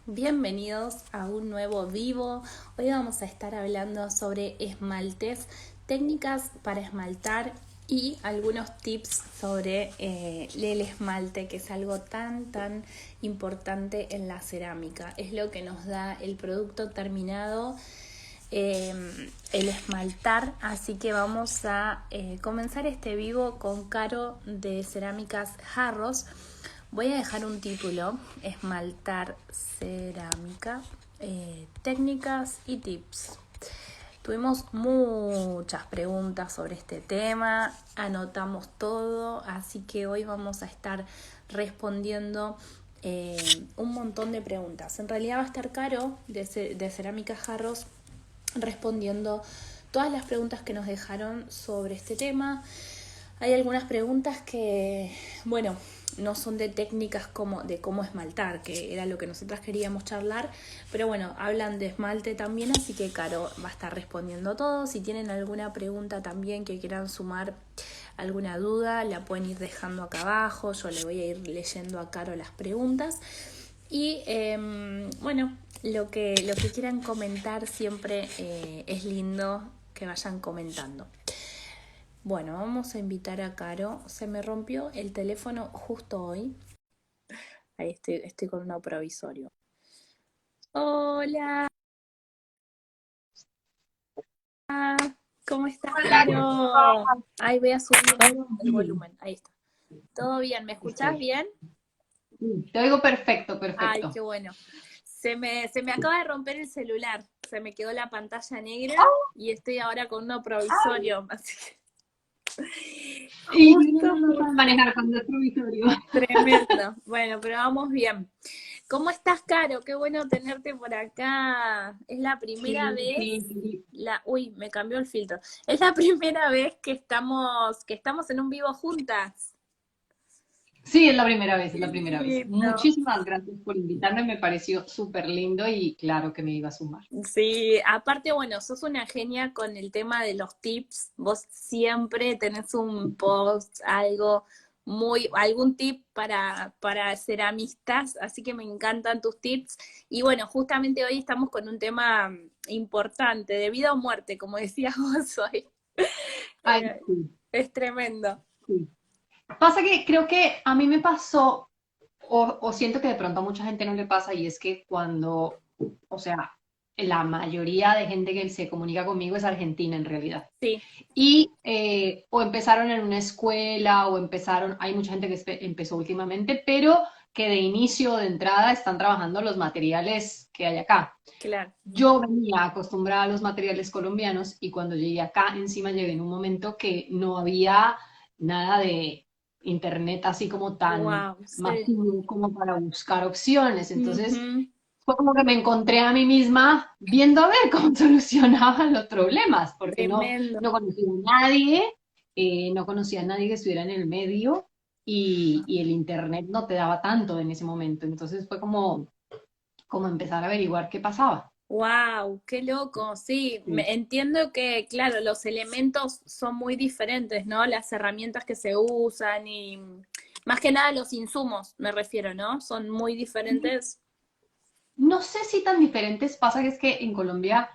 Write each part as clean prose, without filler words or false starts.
Bienvenidos a un nuevo vivo. Hoy vamos a estar hablando sobre esmaltes, técnicas para esmaltar y algunos tips sobre el esmalte, que es algo tan importante en la cerámica. Es lo que nos da el producto terminado, el esmaltar. Así que vamos a comenzar este vivo con Caro de Cerámicas Jarros. Voy a dejar un título: esmaltar cerámica, técnicas y tips. Tuvimos muchas preguntas sobre este tema, anotamos todo, así que hoy vamos a estar respondiendo un montón de preguntas. En realidad va a estar Caro de Cerámicas Jarros respondiendo todas las preguntas que nos dejaron sobre este tema. Hay algunas preguntas que, bueno, no son de técnicas de cómo esmaltar, que era lo que nosotras queríamos charlar, pero bueno, hablan de esmalte también, así que Caro va a estar respondiendo todo. Si tienen alguna pregunta también que quieran sumar, alguna duda, la pueden ir dejando acá abajo, yo le voy a ir leyendo a Caro las preguntas. Y bueno, lo que quieran comentar siempre es lindo que vayan comentando. Bueno, vamos a invitar a Caro. Se me rompió el teléfono justo hoy. Ahí estoy con un provisorio. Hola, ¿cómo estás, Caro? Ay, voy a subir Todo el bien. volumen. Ahí está. ¿Todo bien? ¿Me escuchás Estoy. bien? Sí, te oigo perfecto, Ay, qué perfecto. bueno. Se me acaba de romper el celular. Se me quedó la pantalla negra y estoy ahora con uno provisorio. Así que Y uno justo, no lo sabe justo. manejar cuando es provisorio. Tremendo. Bueno, pero vamos bien. ¿Cómo estás, Caro? Qué bueno tenerte por acá. Es la primera Sí, vez, sí, sí. uy, me cambió el filtro. Es la primera vez que estamos en un vivo juntas. Sí, es la primera vez, es Qué la primera vez. lindo. Muchísimas gracias por invitarme, me pareció súper lindo y claro que me iba a sumar. Sí, aparte, bueno, sos una genia con el tema de los tips. Vos siempre tenés un post, algún tip para ceramistas, así que me encantan tus tips. Y bueno, justamente hoy estamos con un tema importante, de vida o muerte, como decías vos hoy. Ay, Eh, sí, es tremendo. sí. Pasa que creo que a mí me pasó, o siento que de pronto a mucha gente no le pasa, y es que cuando, o sea, la mayoría de gente que se comunica conmigo es argentina en realidad. Sí, Y o empezaron en una escuela o empezaron, hay mucha gente que empezó últimamente, pero que de inicio, de entrada, están trabajando los materiales que hay acá. claro. Yo venía acostumbrada a los materiales colombianos y cuando llegué acá, encima llegué en un momento que no había nada de internet así como tan Wow, sí. masivo como para buscar opciones. Entonces, Ujú. fue como que me encontré a mí misma viendo a ver cómo solucionaban los problemas, porque Tremendo. no conocía a nadie, no conocía a nadie que estuviera en el medio y el internet no te daba tanto en ese momento. Entonces fue como empezar a averiguar qué pasaba. Wow, qué loco. Sí, Sí. entiendo que, claro, los elementos son muy diferentes, ¿no? Las herramientas que se usan y más que nada los insumos, me refiero, ¿no? Son muy diferentes. No sé si tan diferentes pasa que es que en Colombia,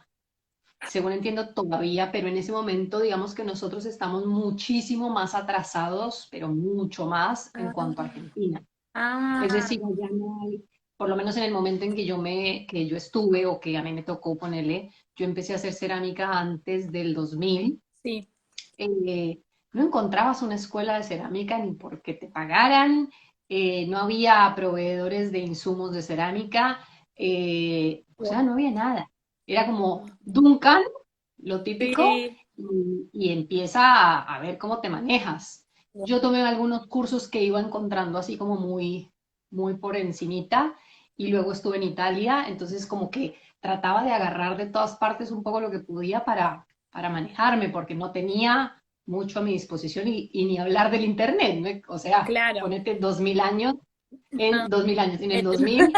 según entiendo todavía, pero en ese momento digamos que nosotros estamos muchísimo más atrasados, pero mucho más en cuanto a Ah, Argentina. Es ah, decir, allá no hay, por lo menos en el momento en que yo estuve o que a mí me tocó ponerle, yo empecé a hacer cerámica antes del 2000. sí. eh, no encontrabas una escuela de cerámica ni porque te pagaran, no había proveedores de insumos de cerámica, o sea, Wow. no había nada. Era como Duncan, lo típico, Sí. y empieza a ver cómo te manejas. Yo Wow. tomé algunos cursos que iba encontrando así como muy por encimita, y luego estuve en Italia, entonces como que trataba de agarrar de todas partes un poco lo que podía para manejarme, porque no tenía mucho a mi disposición y ni hablar del internet, ¿no? O sea, Claro. ponete 2000 años, No, en 2000 años, en el en, 2000,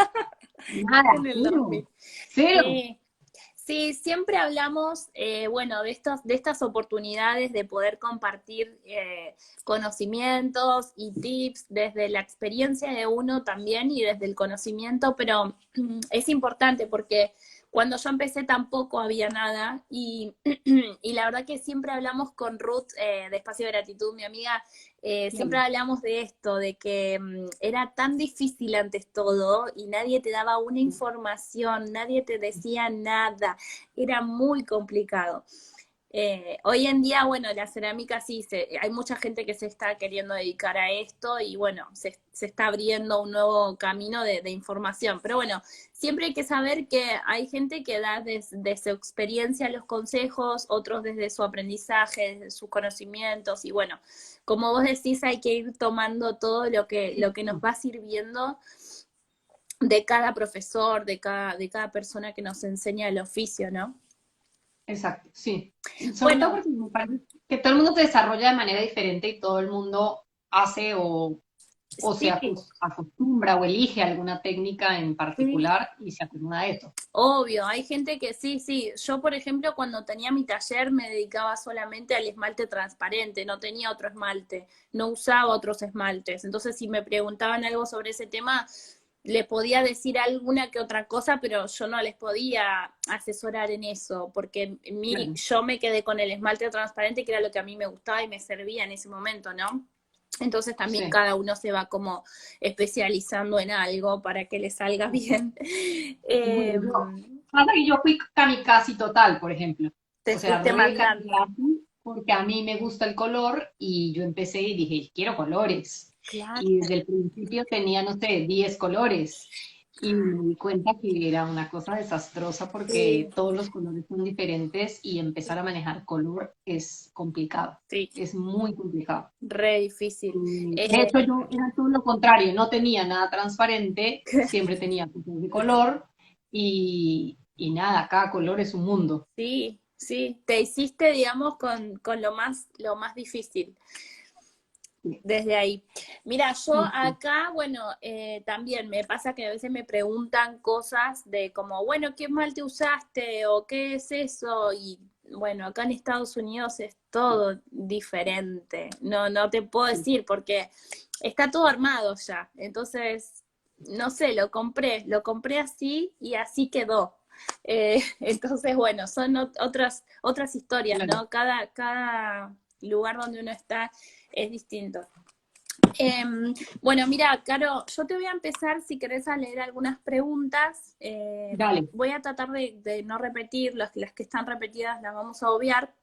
nada, en el cero, 2000. cero. Sí. Sí, siempre hablamos, bueno, de estas oportunidades de poder compartir conocimientos y tips desde la experiencia de uno también y desde el conocimiento, pero es importante porque cuando yo empecé tampoco había nada y la verdad que siempre hablamos con Ruth de Espacio de Gratitud, mi amiga, siempre Claro. hablamos de esto, de que era tan difícil antes todo y nadie te daba una información, nadie te decía nada, era muy complicado. Hoy en día, bueno, la cerámica sí, hay mucha gente que se está queriendo dedicar a esto y bueno, se está abriendo un nuevo camino de información. Pero bueno, siempre hay que saber que hay gente que da desde su experiencia los consejos, otros desde su aprendizaje, desde sus conocimientos y bueno, como vos decís, hay que ir tomando todo lo que nos va sirviendo de cada profesor, de cada persona que nos enseña el oficio, ¿no? Exacto, sí. Sobre todo Bueno, porque me parece que todo el mundo se desarrolla de manera diferente y todo el mundo hace o se sí, acostumbra o elige alguna técnica en sí, particular y se acomoda a eso. obvio, hay gente que sí, sí. Yo, por ejemplo, cuando tenía mi taller me dedicaba solamente al esmalte transparente, no tenía otro esmalte, no usaba otros esmaltes. Entonces, si me preguntaban algo sobre ese tema, le podía decir alguna que otra cosa, pero yo no les podía asesorar en eso, porque Claro. yo me quedé con el esmalte transparente, que era lo que a mí me gustaba y me servía en ese momento, ¿no? Entonces también Sí. cada uno se va como especializando en algo para que le salga bien. Eh, Bueno, pasa que yo fui kamikaze total, por ejemplo. te O sea, fuiste re mandando. kamikaze porque a mí me gusta el color y yo empecé y dije, quiero colores. Claro, Y desde el principio tenía, no sé, 10 colores. Y me di cuenta que era una cosa desastrosa sí, porque todos los colores son diferentes y empezar a manejar color es complicado. sí, Es muy complicado. re difícil. De hecho, yo era todo lo contrario, no tenía nada transparente, siempre tenía cosas de color y nada, cada color es un mundo. Sí, sí, te hiciste, digamos, con lo más difícil. Sí, Desde ahí. Mira, yo sí, sí. acá, bueno, también me pasa que a veces me preguntan cosas de como, bueno, ¿qué esmalte usaste? ¿O qué es eso? Y bueno, acá en Estados Unidos es todo diferente. No, no te puedo decir porque está todo armado ya. Entonces, no sé, lo compré así y así quedó. Entonces, bueno, son otras historias, Claro. ¿no? Cada lugar donde uno está es distinto. Eh, bueno, mira, Caro, yo te voy a empezar, si querés, a leer algunas preguntas. Dale, Voy a tratar de no repetir, las que están repetidas las vamos a obviar,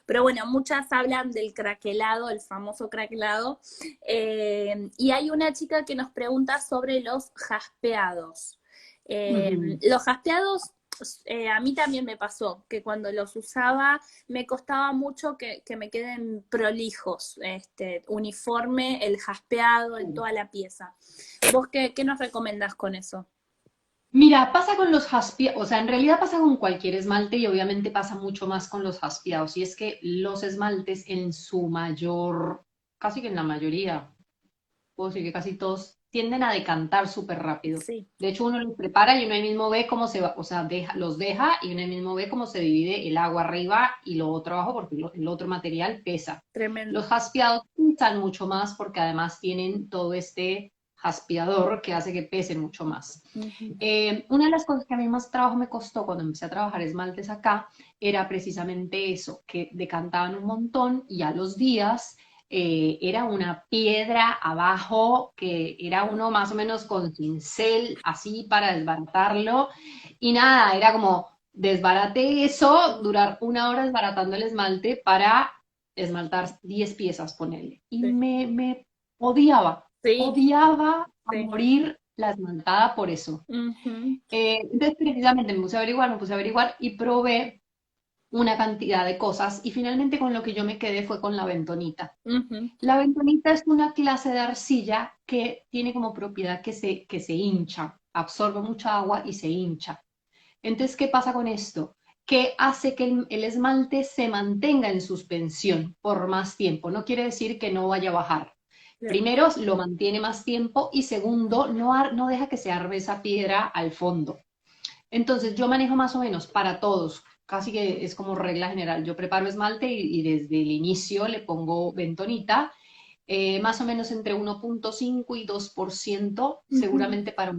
pero bueno, muchas hablan del craquelado, el famoso craquelado, y hay una chica que nos pregunta sobre los jaspeados. ujú, Los jaspeados, a mí también me pasó, que cuando los usaba me costaba mucho que me queden prolijos, uniforme, el jaspeado en claro. toda la pieza. ¿Vos qué nos recomendás con eso? Mira, pasa con los jaspeados, o sea, en realidad pasa con cualquier esmalte y obviamente pasa mucho más con los jaspeados. Y es que los esmaltes en su mayor, casi que en la mayoría, puedo decir que casi todos tienden a decantar súper rápido. Sí, De hecho, uno los prepara y uno ahí mismo ve cómo se va, o sea, los deja y uno ahí mismo ve cómo se divide el agua arriba y lo otro abajo porque el otro material pesa. Los tremendo. jaspeados pesan mucho más porque además tienen todo este jaspeador que hace que pesen mucho más. Ujú. Una de las cosas que a mí más trabajo me costó cuando empecé a trabajar esmaltes acá era precisamente eso, que decantaban un montón y a los días era una piedra abajo que era uno más o menos con cincel así para desbaratarlo y nada, era como desbarate eso, durar una hora desbaratando el esmalte para esmaltar 10 piezas, ponerle. Y Sí, me odiaba, sí, odiaba a sí. morir la esmaltada por eso. Ujú, Entonces, precisamente me puse a averiguar y probé una cantidad de cosas y finalmente con lo que yo me quedé fue con la bentonita. ujú. La bentonita es una clase de arcilla que tiene como propiedad que se hincha, absorbe mucha agua y se hincha. Entonces, ¿qué pasa con esto? Que hace que el esmalte se mantenga en suspensión por más tiempo. No quiere decir que no vaya a bajar. Claro. Primero, lo mantiene más tiempo y segundo, no deja que se arme esa piedra al fondo. Entonces yo manejo más o menos para todos, casi que es como regla general. Yo preparo esmalte y desde el inicio le pongo bentonita, más o menos entre 1,5 y 2%. Ujú, Seguramente para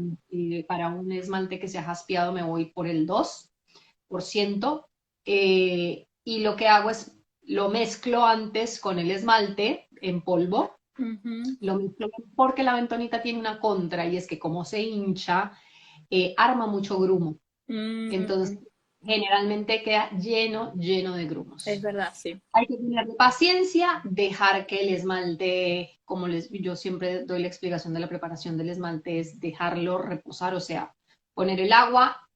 un esmalte que sea jaspeado me voy por el 2%. Y lo que hago es lo mezclo antes con el esmalte en polvo. ujú, Lo mezclo porque la bentonita tiene una contra y es que como se hincha, arma mucho grumo. Entonces, mm, generalmente queda lleno, lleno de es grumos. verdad, sí. Hay que tener paciencia, dejar que el esmalte, yo siempre doy la explicación de la preparación del esmalte, es dejarlo reposar, o sea, poner el agua,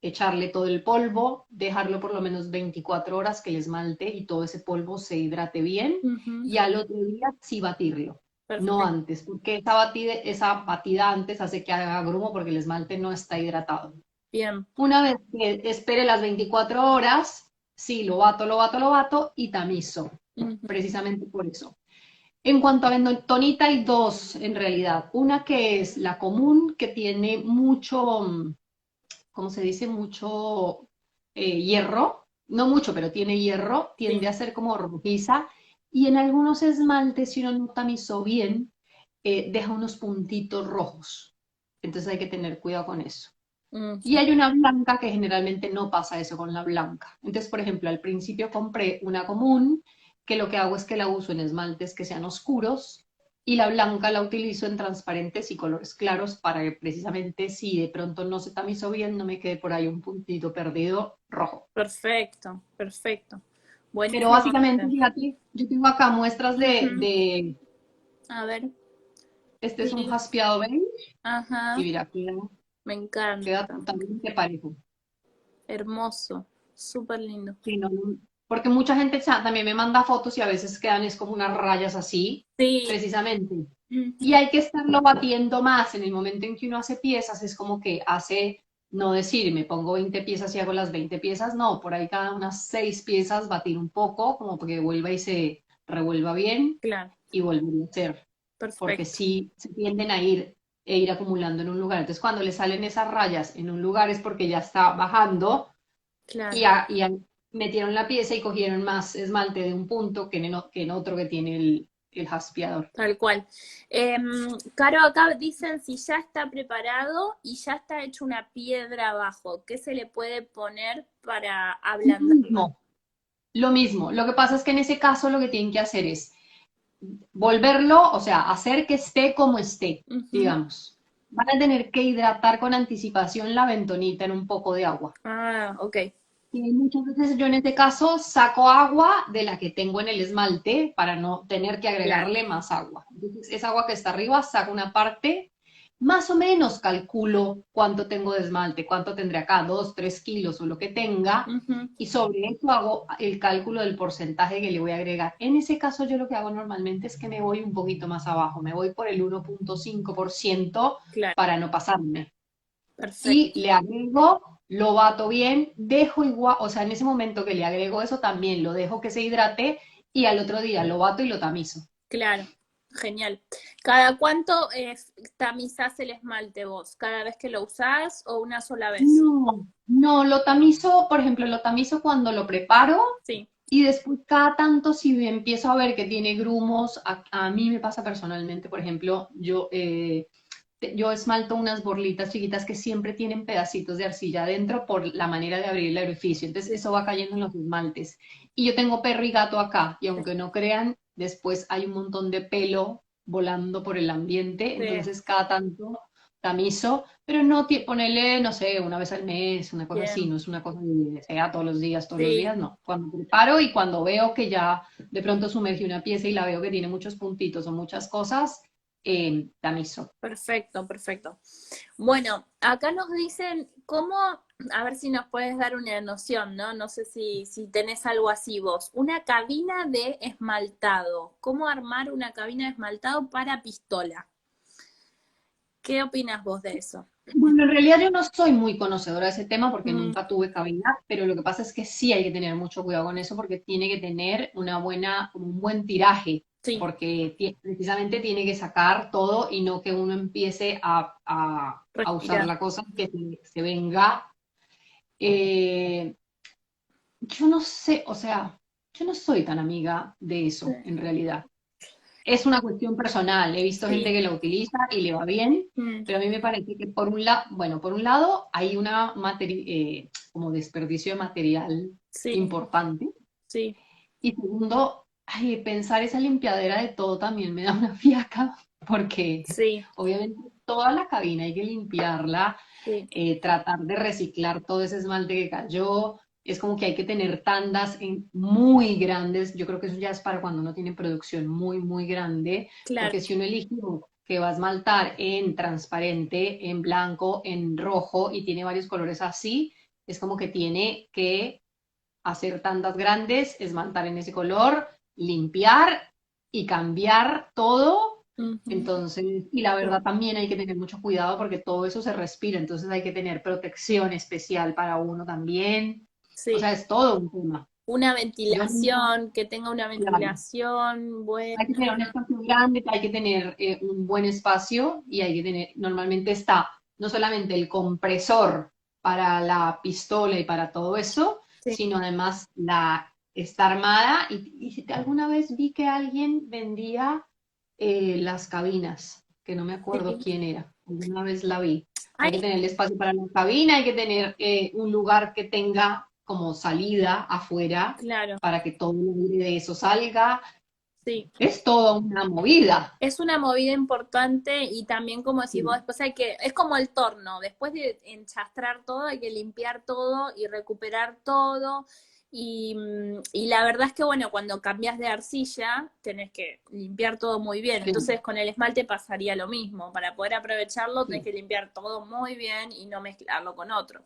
echarle todo el polvo, dejarlo por lo menos 24 horas que el esmalte y todo ese polvo se hidrate bien Ujú, y al otro día sí batirlo, no perfecto. antes, porque esa batida antes hace que haga grumo porque el esmalte no está hidratado. Bien. Una vez que espere las 24 horas, sí, lo bato, lo bato, lo bato y tamizo, Ujú, precisamente por eso. En cuanto a bentonita, hay dos en realidad. Una que es la común, que tiene mucho, ¿cómo se dice? Mucho hierro. No mucho, pero tiene hierro. Tiende sí. a ser como rojiza. Y en algunos esmaltes, si uno no tamizó bien, deja unos puntitos rojos. Entonces hay que tener cuidado con eso. Y Ujú, hay una blanca que generalmente no pasa eso con la blanca. Entonces, por ejemplo, al principio compré una común, que lo que hago es que la uso en esmaltes que sean oscuros, y la blanca la utilizo en transparentes y colores claros para que precisamente si de pronto no se tamizó bien, no me quede por ahí un puntito perdido rojo. perfecto, perfecto. Pero Buenísimo. básicamente, fíjate, yo tengo acá muestras Ujú, a ver, este es un sí. jaspeado beige, y Ajá, mira, me queda encanta. totalmente parejo. Hermoso, súper lindo. Sí, porque mucha gente también me manda fotos y a veces quedan es como unas rayas así, Sí, precisamente. Y ujú, hay que estarlo batiendo más. En el momento en que uno hace piezas, es como que hace, no decir, me pongo 20 piezas y hago las 20 piezas, no, por ahí cada unas 6 piezas batir un poco, como porque vuelva y se revuelva bien claro, y volver a hacer. Porque perfecto, sí se tienden a ir acumulando en un lugar. Entonces, cuando le salen esas rayas en un lugar es porque ya está bajando y, claro, metieron la pieza y cogieron más esmalte de un punto que en otro que tiene el jaspeador. tal cual. Caro, acá dicen si ya está preparado y ya está hecho una piedra abajo, ¿qué se le puede poner para Lo ablandarlo? mismo, lo mismo. Lo que pasa es que en ese caso lo que tienen que hacer es volverlo, o sea, hacer que esté como esté, Ujú. digamos. Van a tener que hidratar con anticipación la bentonita en un poco de agua. Ah, ok, Y muchas veces yo en este caso saco agua de la que tengo en el esmalte para no tener que claro, agregarle más agua. Entonces, esa agua que está arriba, saco una parte, más o menos calculo cuánto tengo de esmalte, cuánto tendré acá, 2, 3 kilos o lo que tenga, ujú, y sobre eso hago el cálculo del porcentaje que le voy a agregar. En ese caso, yo lo que hago normalmente es que me voy un poquito más abajo, me voy por el 1,5% claro, para no pasarme y perfecto, le agrego, lo bato bien, dejo igual, o sea, en ese momento que le agrego eso también lo dejo que se hidrate y al otro día lo bato y lo tamizo. claro, genial. ¿Cada cuánto tamizás el esmalte vos? ¿Cada vez que lo usás o una sola vez? No, no, lo tamizo, por ejemplo, lo tamizo cuando lo preparo Sí, y después cada tanto si empiezo a ver que tiene grumos, a mí me pasa personalmente, por ejemplo, yo esmalto unas borlitas chiquitas que siempre tienen pedacitos de arcilla adentro por la manera de abrir el orificio. Entonces sí, eso va cayendo en los esmaltes. Y yo tengo perro y gato acá, y aunque no crean, después hay un montón de pelo volando por el ambiente. sí, Entonces cada tanto tamizo, pero no ponerle, no sé, una vez al mes, una cosa así, bien, no es una cosa de sea todos los sí, días, no. Cuando preparo y cuando veo que ya de pronto sumergí una pieza y la veo que tiene muchos puntitos o muchas cosas, tamizo. perfecto, perfecto. Bueno, acá nos dicen cómo, a ver si nos puedes dar una noción, ¿no? No sé si tenés algo así vos. Una cabina de esmaltado. ¿Cómo armar una cabina de esmaltado para pistola? ¿Qué opinas vos de eso? Bueno, en realidad yo no soy muy conocedora de ese tema porque Mm, nunca tuve cabina, pero lo que pasa es que sí hay que tener mucho cuidado con eso porque tiene que tener como un buen tiraje, sí, porque precisamente tiene que sacar todo y no que uno empiece a usar respirar. la cosa que se venga. Eh, yo no sé, o sea, yo no soy tan amiga de eso, en realidad. Es una cuestión personal. He visto gente Sí, que lo utiliza y le va bien, mm, pero a mí me parece que por un lado, bueno, por un lado hay una como desperdicio de material sí, importante. sí, Y segundo, ay, pensar esa limpiadera de todo también me da una fiaca, porque sí, obviamente toda la cabina hay que limpiarla, sí, tratar de reciclar todo ese esmalte que cayó. Es como que hay que tener tandas muy grandes. Yo creo que eso ya es para cuando uno tiene producción muy, muy grande, claro, porque si uno elige que va a esmaltar en transparente, en blanco, en rojo y tiene varios colores así, es como que tiene que hacer tandas grandes, esmaltar en ese color, limpiar y cambiar todo. ujú, Entonces, y la verdad sí, también hay que tener mucho cuidado porque todo eso se respira, entonces hay que tener protección especial para uno también. O sí. sea, es todo un tema. Una Yo nunca, ventilación, que tenga una claro, ventilación hay que tener un buena. espacio grande, hay que tener un buen espacio y hay que tener, normalmente está no solamente el compresor para la pistola y para todo eso, Sí, sino además está armada y si alguna vez vi que alguien vendía las cabinas, que no me acuerdo sí. quién era, alguna vez la vi. Hay que Ay, tener el espacio para la cabina, hay que tener un lugar que tenga como salida afuera claro, para que todo el aire de eso salga. sí. Es toda una movida. Es una movida importante y también como decís vos, Sí, después hay que, es como el torno, después de enchastrar todo hay que limpiar todo y recuperar todo. Y la verdad es que bueno, cuando cambias de arcilla tenés que limpiar todo muy bien. sí, Entonces con el esmalte pasaría lo mismo. Para poder aprovecharlo tenés sí. que limpiar todo muy bien y no mezclarlo con otro.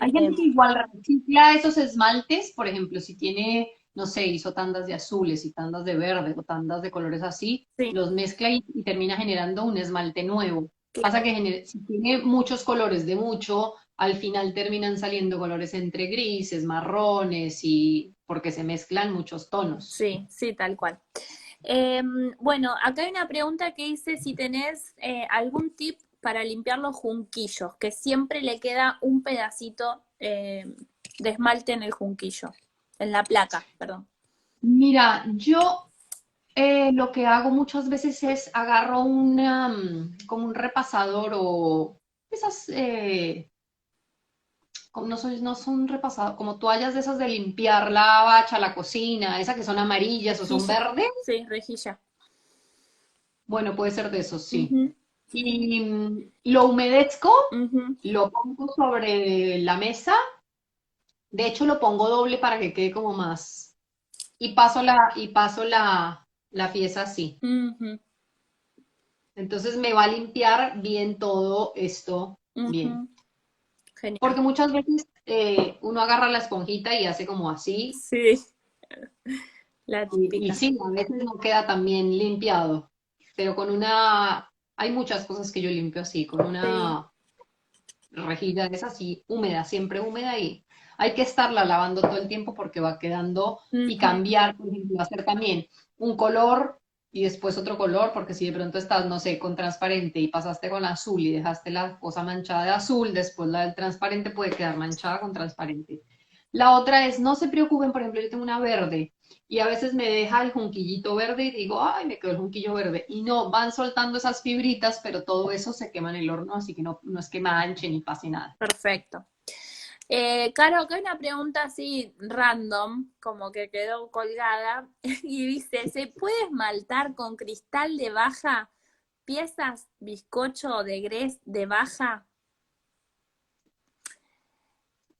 Hay Eh, gente que igual recicla esos esmaltes, por ejemplo, si tiene, no sé, hizo tandas de azules y tandas de verde o tandas de colores así, sí, los mezcla y termina generando un esmalte nuevo. Pasa claro, que si tiene muchos colores de mucho, al final terminan saliendo colores entre grises, marrones y porque se mezclan muchos tonos. sí, sí, tal cual. Bueno, acá hay una pregunta que dice si tenés algún tip para limpiar los junquillos, que siempre le queda un pedacito de esmalte en el junquillo, en la placa, perdón. Mira, yo lo que hago muchas veces es agarro como un repasador o esas, no son repasados, como toallas de esas de limpiar la bacha, la cocina, esas que son amarillas o son Rejilla, verdes. sí, rejilla. Bueno, puede ser de esos, sí. Ujú, Y lo humedezco, ujú. lo pongo sobre la mesa. De hecho, lo pongo doble para que quede como más. Y paso la pieza así. Ujú, Entonces me va a limpiar bien todo esto, bien. ujú. Genial. Porque muchas veces uno agarra la esponjita y hace como así, Sí, la y típica. sí, a veces no queda tan bien limpiado, pero hay muchas cosas que yo limpio así, con Sí. una rejilla es así, húmeda, siempre húmeda y hay que estarla lavando todo el tiempo porque va quedando y Ujú. cambiar, por ejemplo, hacer también un color y después otro color, porque si de pronto estás, no sé, con transparente y pasaste con azul y dejaste la cosa manchada de azul, después la del transparente puede quedar manchada con transparente. La otra es, no se preocupen, por ejemplo, yo tengo una verde y a veces me deja el junquillito verde y digo, ay, me quedó el junquillo verde. Y no, van soltando esas fibritas, pero todo eso se quema en el horno, así que no es que manche ni pase nada. Perfecto. Caro, acá hay una pregunta así random, como que quedó colgada, y dice, ¿se puede esmaltar con cristal de baja piezas bizcocho de grés de baja?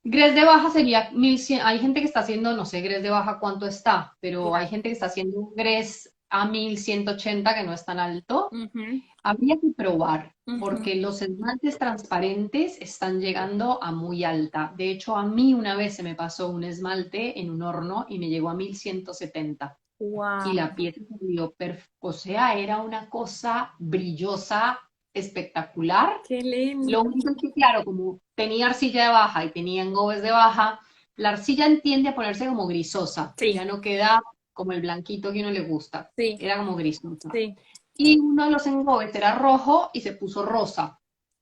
Gres de baja sería 1100. Hay gente que está haciendo, no sé, Gres de baja cuánto está, pero hay Claro. gente que está haciendo un Gres a 1180 que no es tan alto. Ujú, Habría que probar, ujú. porque los esmaltes transparentes están llegando a muy alta. De hecho, a mí una vez se me pasó un esmalte en un horno y me llegó a 1170. Y Wow, la pieza salió o sea, era una cosa brillosa, espectacular. qué lindo. Lo único es que, claro, como tenía arcilla de baja y tenía engobes de baja, la arcilla tiende a ponerse como grisosa, Sí, ya no queda como el blanquito que uno le gusta, sí, era como grisosa. sí, Y uno de los engobes era rojo y se puso rosa.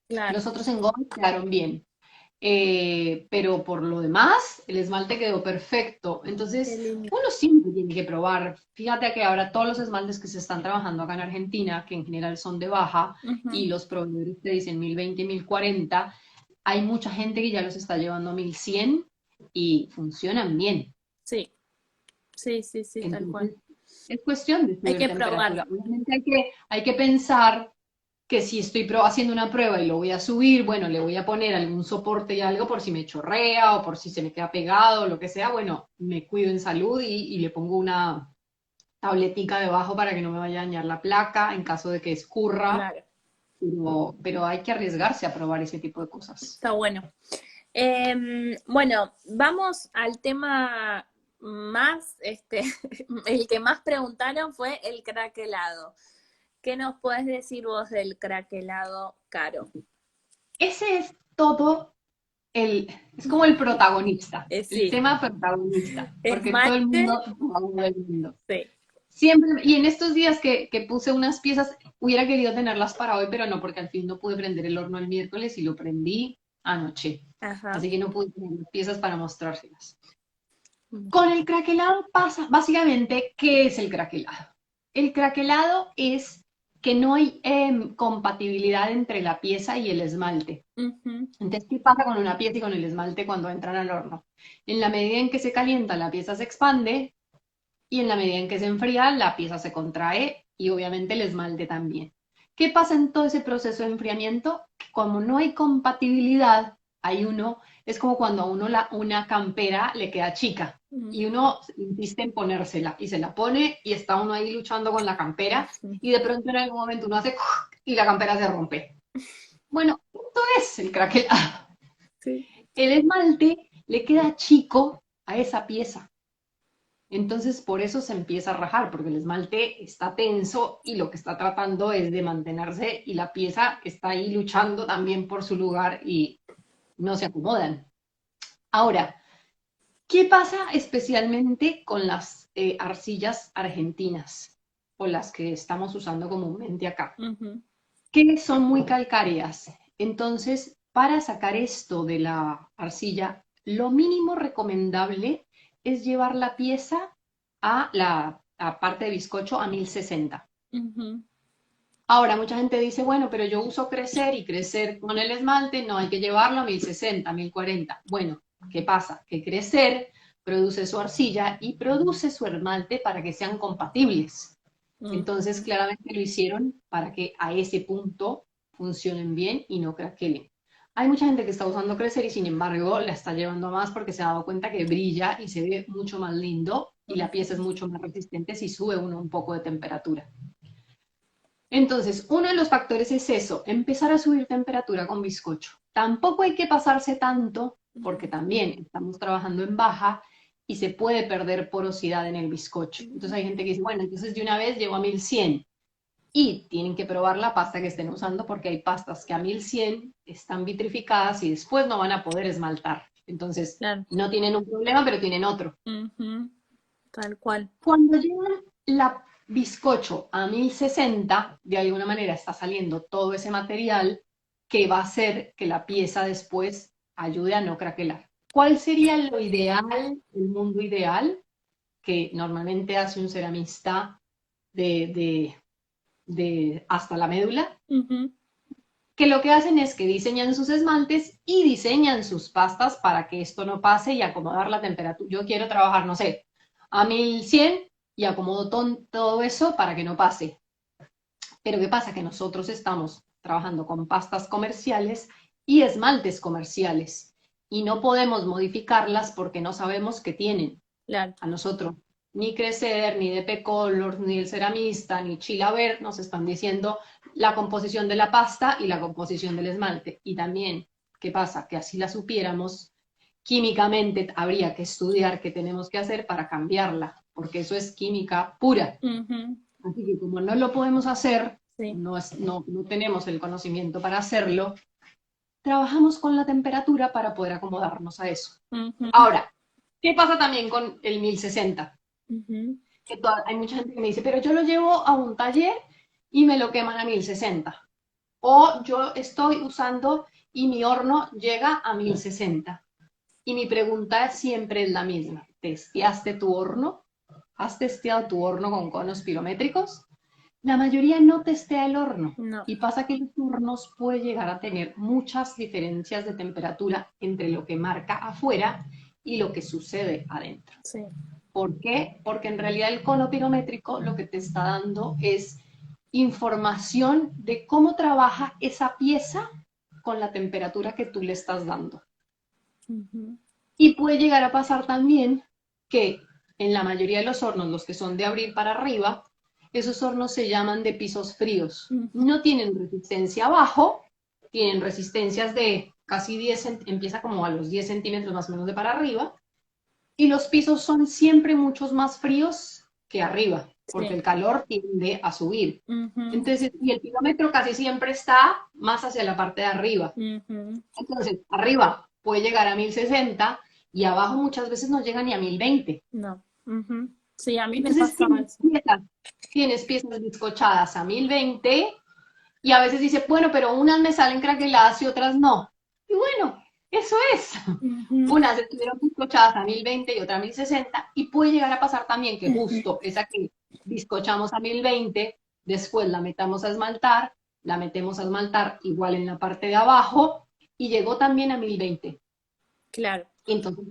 claro. Los otros engobes quedaron bien. pero por lo demás, el esmalte quedó perfecto. Qué Entonces, lindo. uno siempre tiene que probar. Fíjate que ahora todos los esmaltes que se están trabajando acá en Argentina, que en general son de baja, y Ujú. los proveedores te dicen 1020, 1040, hay mucha gente que ya los está llevando a 1100 y funcionan bien. Sí, sí, sí, sí, tal cual. Entonces, es cuestión de Hay subir que probar. temperatura. Obviamente hay que pensar que si estoy haciendo una prueba y lo voy a subir, bueno, le voy a poner algún soporte y algo por si me chorrea o por si se me queda pegado o lo que sea, bueno, me cuido en salud y le pongo una tabletica debajo para que no me vaya a dañar la placa en caso de que escurra, Claro, pero hay que arriesgarse a probar ese tipo de cosas. está bueno. Bueno, vamos al tema más, el que más preguntaron fue el craquelado. ¿Qué nos puedes decir vos del craquelado caro? Ese es todo es como el protagonista, el Sí, tema protagonista, porque todo el esmalte, mundo, todo el mundo. sí. Siempre, y en estos días que puse unas piezas, hubiera querido tenerlas para hoy, pero no, porque al fin no pude prender el horno el miércoles y lo prendí anoche. Ajá. Así que no pude tener las piezas para mostrárselas. Con el craquelado pasa, básicamente, ¿qué es el craquelado? El craquelado es que no hay compatibilidad entre la pieza y el esmalte. Ujú, Entonces, ¿qué pasa con una pieza y con el esmalte cuando entran al horno? En la medida en que se calienta, la pieza se expande y en la medida en que se enfría, la pieza se contrae y obviamente el esmalte también. ¿Qué pasa en todo ese proceso de enfriamiento? Como no hay compatibilidad, es como cuando a uno una campera le queda chica ujú, y uno insiste en ponérsela y se la pone y está uno ahí luchando con la campera ujú. y de pronto en algún momento uno hace y la campera se rompe. Bueno, esto es el craquelado. Sí. El esmalte le queda chico a esa pieza. Entonces, por eso se empieza a rajar, porque el esmalte está tenso y lo que está tratando es de mantenerse y la pieza está ahí luchando también por su lugar y no se acomodan. Ahora, ¿qué pasa especialmente con las arcillas argentinas o las que estamos usando comúnmente acá? Ujú, Que son muy calcáreas. Entonces, para sacar esto de la arcilla, lo mínimo recomendable es llevar la pieza a la parte de bizcocho a 1060. ujú, Ahora, mucha gente dice, bueno, pero yo uso crecer y crecer con el esmalte, no hay que llevarlo a 1060, 1040. Bueno, ¿qué pasa? Que crecer produce su arcilla y produce su esmalte para que sean compatibles. Entonces, ujú. claramente lo hicieron para que a ese punto funcionen bien y no craquelen. Hay mucha gente que está usando crecer y sin embargo la está llevando a más porque se ha dado cuenta que brilla y se ve mucho más lindo y la pieza es mucho más resistente si sube uno un poco de temperatura. Entonces, uno de los factores es eso, empezar a subir temperatura con bizcocho. Tampoco hay que pasarse tanto porque también estamos trabajando en baja y se puede perder porosidad en el bizcocho. Entonces hay gente que dice, bueno, entonces de una vez llevo a 1100 y tienen que probar la pasta que estén usando porque hay pastas que a 1100 están vitrificadas y después no van a poder esmaltar. Entonces, Claro. no tienen un problema, pero tienen otro. Ujú, tal cual. Cuando llevan la bizcocho a 1060, de alguna manera está saliendo todo ese material que va a hacer que la pieza después ayude a no craquelar. ¿Cuál sería lo ideal, el mundo ideal que normalmente hace un ceramista de, hasta la médula? Ujú, Que lo que hacen es que diseñan sus esmaltes y diseñan sus pastas para que esto no pase y acomodar la temperatura. Yo quiero trabajar, no sé, a 1100 y acomodo todo eso para que no pase. Pero ¿qué pasa? Que nosotros estamos trabajando con pastas comerciales y esmaltes comerciales y no podemos modificarlas porque no sabemos qué tienen. claro. A nosotros ni Crecer, ni DP Colors, ni el ceramista, ni Chilaver nos están diciendo la composición de la pasta y la composición del esmalte. Y también, ¿qué pasa? Que así la supiéramos, químicamente habría que estudiar qué tenemos que hacer para cambiarla, porque eso es química pura. Ujú, Así que como no lo podemos hacer, sí. no tenemos el conocimiento para hacerlo, trabajamos con la temperatura para poder acomodarnos a eso. Ujú, Ahora, ¿qué pasa también con el 1060? ujú, Que hay mucha gente que me dice, pero yo lo llevo a un taller y me lo queman a 1060. O yo estoy usando y mi horno llega a 1060. Y mi pregunta siempre es la misma. ¿Testeaste tu horno? ¿Has testeado tu horno con conos pirométricos? La mayoría no testea el horno. No, Y pasa que los hornos pueden llegar a tener muchas diferencias de temperatura entre lo que marca afuera y lo que sucede adentro. sí. ¿Por qué? Porque en realidad el cono pirométrico lo que te está dando es información de cómo trabaja esa pieza con la temperatura que tú le estás dando. Ujú, Y puede llegar a pasar también que en la mayoría de los hornos, los que son de abril para arriba, esos hornos se llaman de pisos fríos. ujú, No tienen resistencia abajo, tienen resistencias de casi 10, empieza como a los 10 centímetros más o menos de para arriba, y los pisos son siempre muchos más fríos que arriba, porque sí. el calor tiende a subir. Ujú, Entonces, y el pirómetro casi siempre está más hacia la parte de arriba. ujú, Entonces, arriba puede llegar a 1060 y abajo muchas veces no llega ni a 1020. no. Ujú. Sí, a mí me Entonces, pasaba eso. tienes piezas bizcochadas a 1020 y a veces dice, bueno, pero unas me salen craqueladas y otras no. Y bueno, eso es. Ujú, Unas estuvieron bizcochadas a 1020 y otra a 1060 y puede llegar a pasar también que ujú. justo esa que bizcochamos a 1020, después la metamos a esmaltar, la metemos a esmaltar igual en la parte de abajo y llegó también a 1020. Claro, Entonces,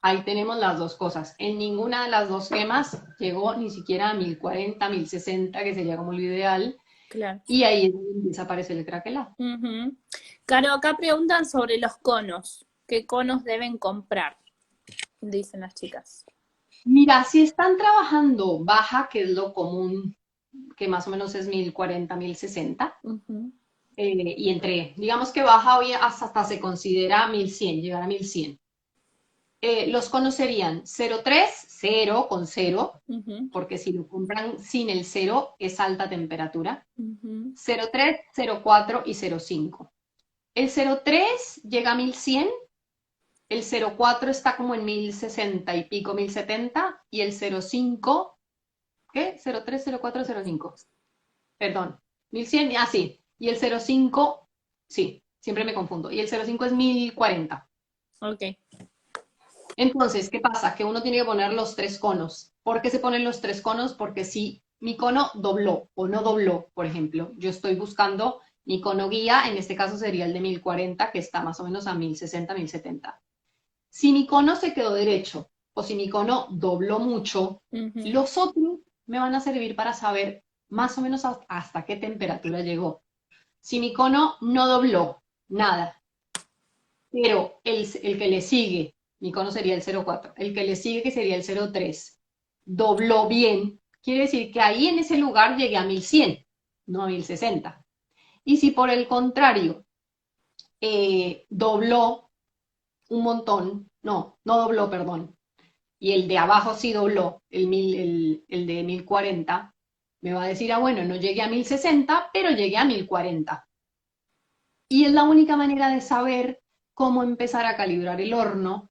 ahí tenemos las dos cosas. En ninguna de las dos gemas llegó ni siquiera a 1040, 1060, que sería como lo ideal. claro. Y ahí es donde desaparece el craquelado. Ujú. Claro, acá preguntan sobre los conos. ¿Qué conos deben comprar? Dicen las chicas. Mira, si están trabajando baja, que es lo común, que más o menos es 1040, 1060, Ujú, y entre, digamos que baja hoy hasta se considera 1100, llegar a 1100. Los conos serían 0,3, 0 con 0, ujú, porque si lo compran sin el 0 es alta temperatura. ujú, 0,3, 0,4 y 0,5. El 0,3 llega a 1100, el 0,4 está como en 1060 y pico, 1070, y el 0,5, ¿qué? 0,3, 0,4, 0,5. Perdón, 1100, ah, sí. Y el 0,5, sí, siempre me confundo. Y el 0,5 es 1040. ok. Entonces, ¿qué pasa? Que uno tiene que poner los tres conos. ¿Por qué se ponen los tres conos? Porque si mi cono dobló o no dobló, por ejemplo, yo estoy buscando mi cono guía, en este caso sería el de 1040, que está más o menos a 1060, 1070. Si mi cono se quedó derecho o si mi cono dobló mucho, Ujú, los otros me van a servir para saber más o menos hasta qué temperatura llegó. Si mi cono no dobló nada, pero el que le sigue, mi cono sería el 0,4, el que le sigue, que sería el 0,3, dobló bien, quiere decir que ahí en ese lugar llegué a 1100, no a 1060. Y si por el contrario dobló un montón, no dobló, perdón, y el de abajo sí dobló, el de 1040, me va a decir, ah, bueno, no llegué a 1060, pero llegué a 1040. Y es la única manera de saber cómo empezar a calibrar el horno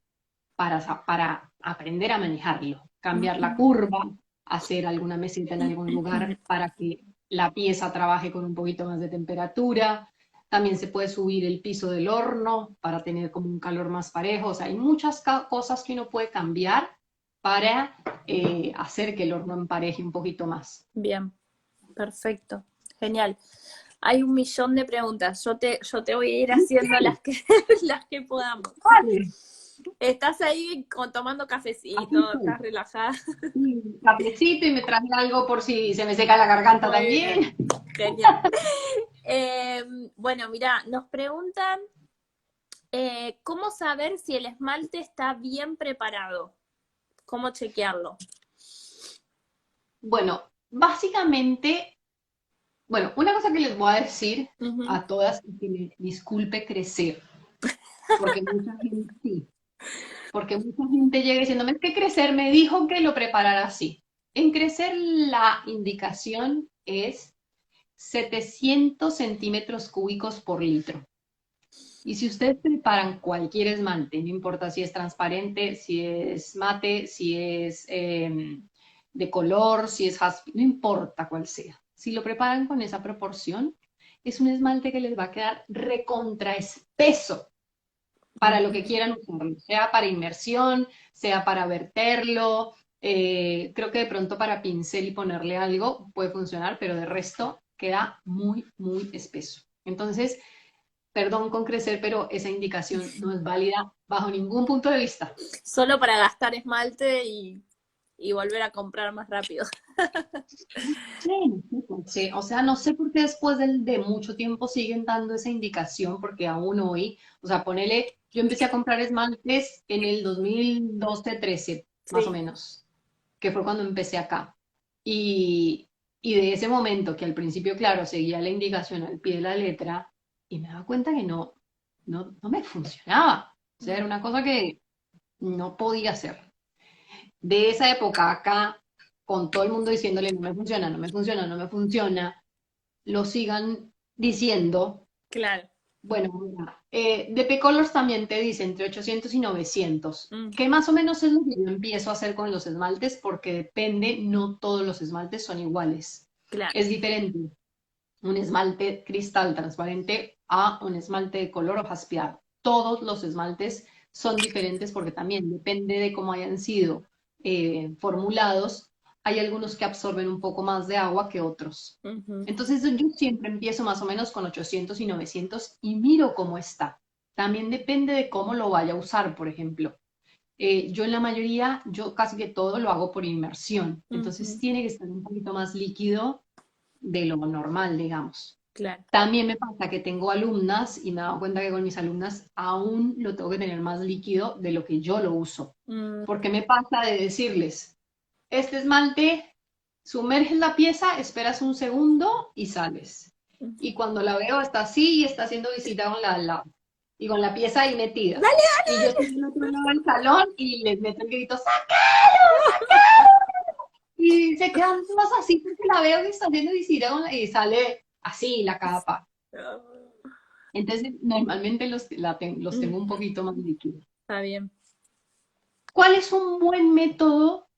para aprender a manejarlo, cambiar la ujú. curva, hacer alguna mesita en algún lugar para que la pieza trabaje con un poquito más de temperatura. También se puede subir el piso del horno para tener como un calor más parejo. O sea, hay muchas cosas que uno puede cambiar para hacer que el horno empareje un poquito más. Bien, perfecto. Genial. Hay un millón de preguntas. Yo te voy a ir haciendo las que, las que podamos. Vale, ¿Estás ahí tomando aquí cafecito? estoy. ¿Estás relajada? Un cafecito y me traje algo por si se me seca la garganta Muy bien, también. genial. Bueno, mira, nos preguntan cómo saber si el esmalte está bien preparado. ¿Cómo chequearlo? Bueno, básicamente, bueno, una cosa que les voy a decir Ujú, a todas y que me disculpe crecer, porque mucha gente sí, porque mucha gente llega diciéndome "Es que crecer me dijo que lo preparara así". En crecer la indicación es 700 centímetros cúbicos por litro. Y si ustedes preparan cualquier esmalte, no importa si es transparente, si es mate, si es de color, si es jaspe, no importa cuál sea. Si lo preparan con esa proporción, es un esmalte que les va a quedar recontra espeso para lo que quieran usarlo, sea para inmersión, sea para verterlo, creo que de pronto para pincel y ponerle algo puede funcionar, pero de resto queda muy, muy espeso. Entonces, perdón con crecer, pero esa indicación no es válida bajo ningún punto de vista. Solo para gastar esmalte y volver a comprar más rápido. Sí, sí, o sea, no sé por qué después de mucho tiempo siguen dando esa indicación, porque aún hoy, o sea, ponele, yo empecé a comprar esmaltes en el 2012-13, más o Sí, menos, que fue cuando empecé acá. Y de ese momento, que al principio, claro, seguía la indicación al pie de la letra, y me daba cuenta que no me funcionaba. O sea, era una cosa que no podía hacer. De esa época acá, con todo el mundo diciéndole no me funciona, no me funciona, no me funciona, lo sigan diciendo. claro. Bueno, mira, DP Colors también te dice entre 800 y 900, Mm, que más o menos es lo que yo empiezo a hacer con los esmaltes, porque depende, no todos los esmaltes son iguales. claro. Es diferente un esmalte cristal transparente a un esmalte de color o jaspeado. Todos los esmaltes son diferentes porque también depende de cómo hayan sido formulados. Hay algunos que absorben un poco más de agua que otros. Ujú. Entonces yo siempre empiezo más o menos con 800 y 900 y miro cómo está. También depende de cómo lo vaya a usar, por ejemplo. Yo en la mayoría, yo casi que todo lo hago por inmersión. Entonces Ujú, tiene que estar un poquito más líquido de lo normal, digamos. claro. También me pasa que tengo alumnas y me he dado cuenta que con mis alumnas aún lo tengo que tener más líquido de lo que yo lo uso. Mm, Porque me pasa de decirles, este esmalte, sumerges la pieza, esperas un segundo y sales. Y cuando la veo está así y está haciendo visita con la al lado. Y con la pieza ahí metida. ¡Dale! Y yo estoy en otro lado del salón y les meto el grito, ¡saca! Y se quedan todas así porque la veo que está haciendo visita y sale así la capa. Entonces, normalmente los tengo un Ujú, poquito más líquidos. está bien. ¿Cuál es un buen método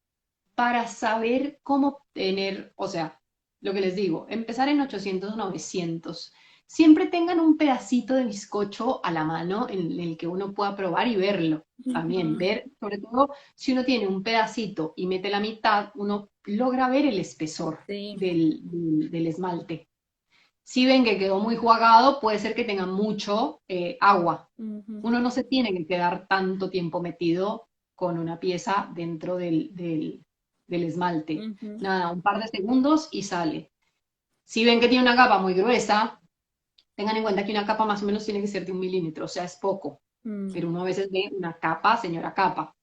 para saber cómo tener, o sea, lo que les digo, empezar en 800, 900? Siempre tengan un pedacito de bizcocho a la mano en el que uno pueda probar y verlo. También Ujú, ver, sobre todo si uno tiene un pedacito y mete la mitad, uno logra ver el espesor sí. del esmalte. Si ven que quedó muy jugado, puede ser que tenga mucho agua. Ujú, Uno no se tiene que quedar tanto tiempo metido con una pieza dentro del esmalte. ujú, Nada, un par de segundos y sale. Si ven que tiene una capa muy gruesa, tengan en cuenta que una capa más o menos tiene que ser de 1 milímetro, o sea, es poco. mm, Pero uno a veces ve una capa, señora capa.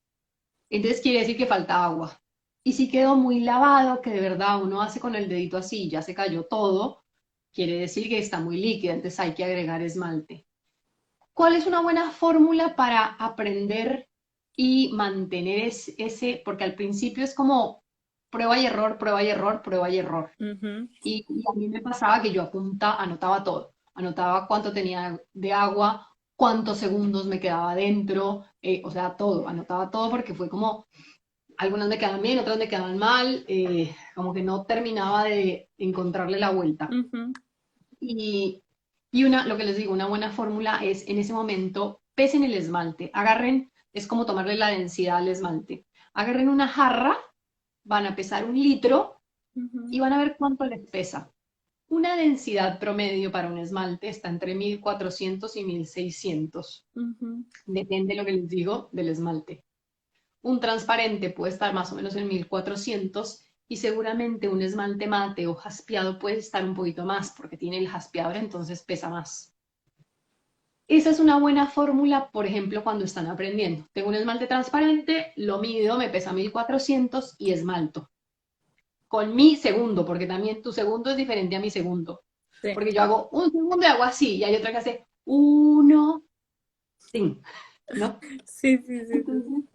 Entonces quiere decir que falta agua. Y si quedó muy lavado, que de verdad uno hace con el dedito así, ya se cayó todo, quiere decir que está muy líquida, entonces hay que agregar esmalte. ¿Cuál es una buena fórmula para aprender y mantener ese? Porque al principio es como prueba y error, prueba y error, prueba y error. ujú, Y a mí me pasaba que yo anotaba todo, anotaba cuánto tenía de agua, cuántos segundos me quedaba dentro, o sea, todo, anotaba todo porque fue como, algunas me quedaban bien, otras me quedaban mal, como que no terminaba de encontrarle la vuelta. ujú, Y, lo que les digo, una buena fórmula es en ese momento, pesen el esmalte, agarren, es como tomarle la densidad al esmalte. Agarren una jarra, van a pesar 1 litro ujú, y van a ver cuánto les pesa. Una densidad promedio para un esmalte está entre 1400 y 1600. ujú. Depende de lo que les digo del esmalte. Un transparente puede estar más o menos en 1400 y seguramente un esmalte mate o jaspeado puede estar un poquito más porque tiene el jaspeador, entonces pesa más. Esa es una buena fórmula, por ejemplo, cuando están aprendiendo. Tengo un esmalte transparente, lo mido, me pesa 1400 y esmalto. Con mi segundo, porque también tu segundo es diferente a mi segundo. Sí. Porque yo hago un segundo y hago así, y hay otra que hace uno, sí, ¿no? Sí, sí, sí, sí. Entonces,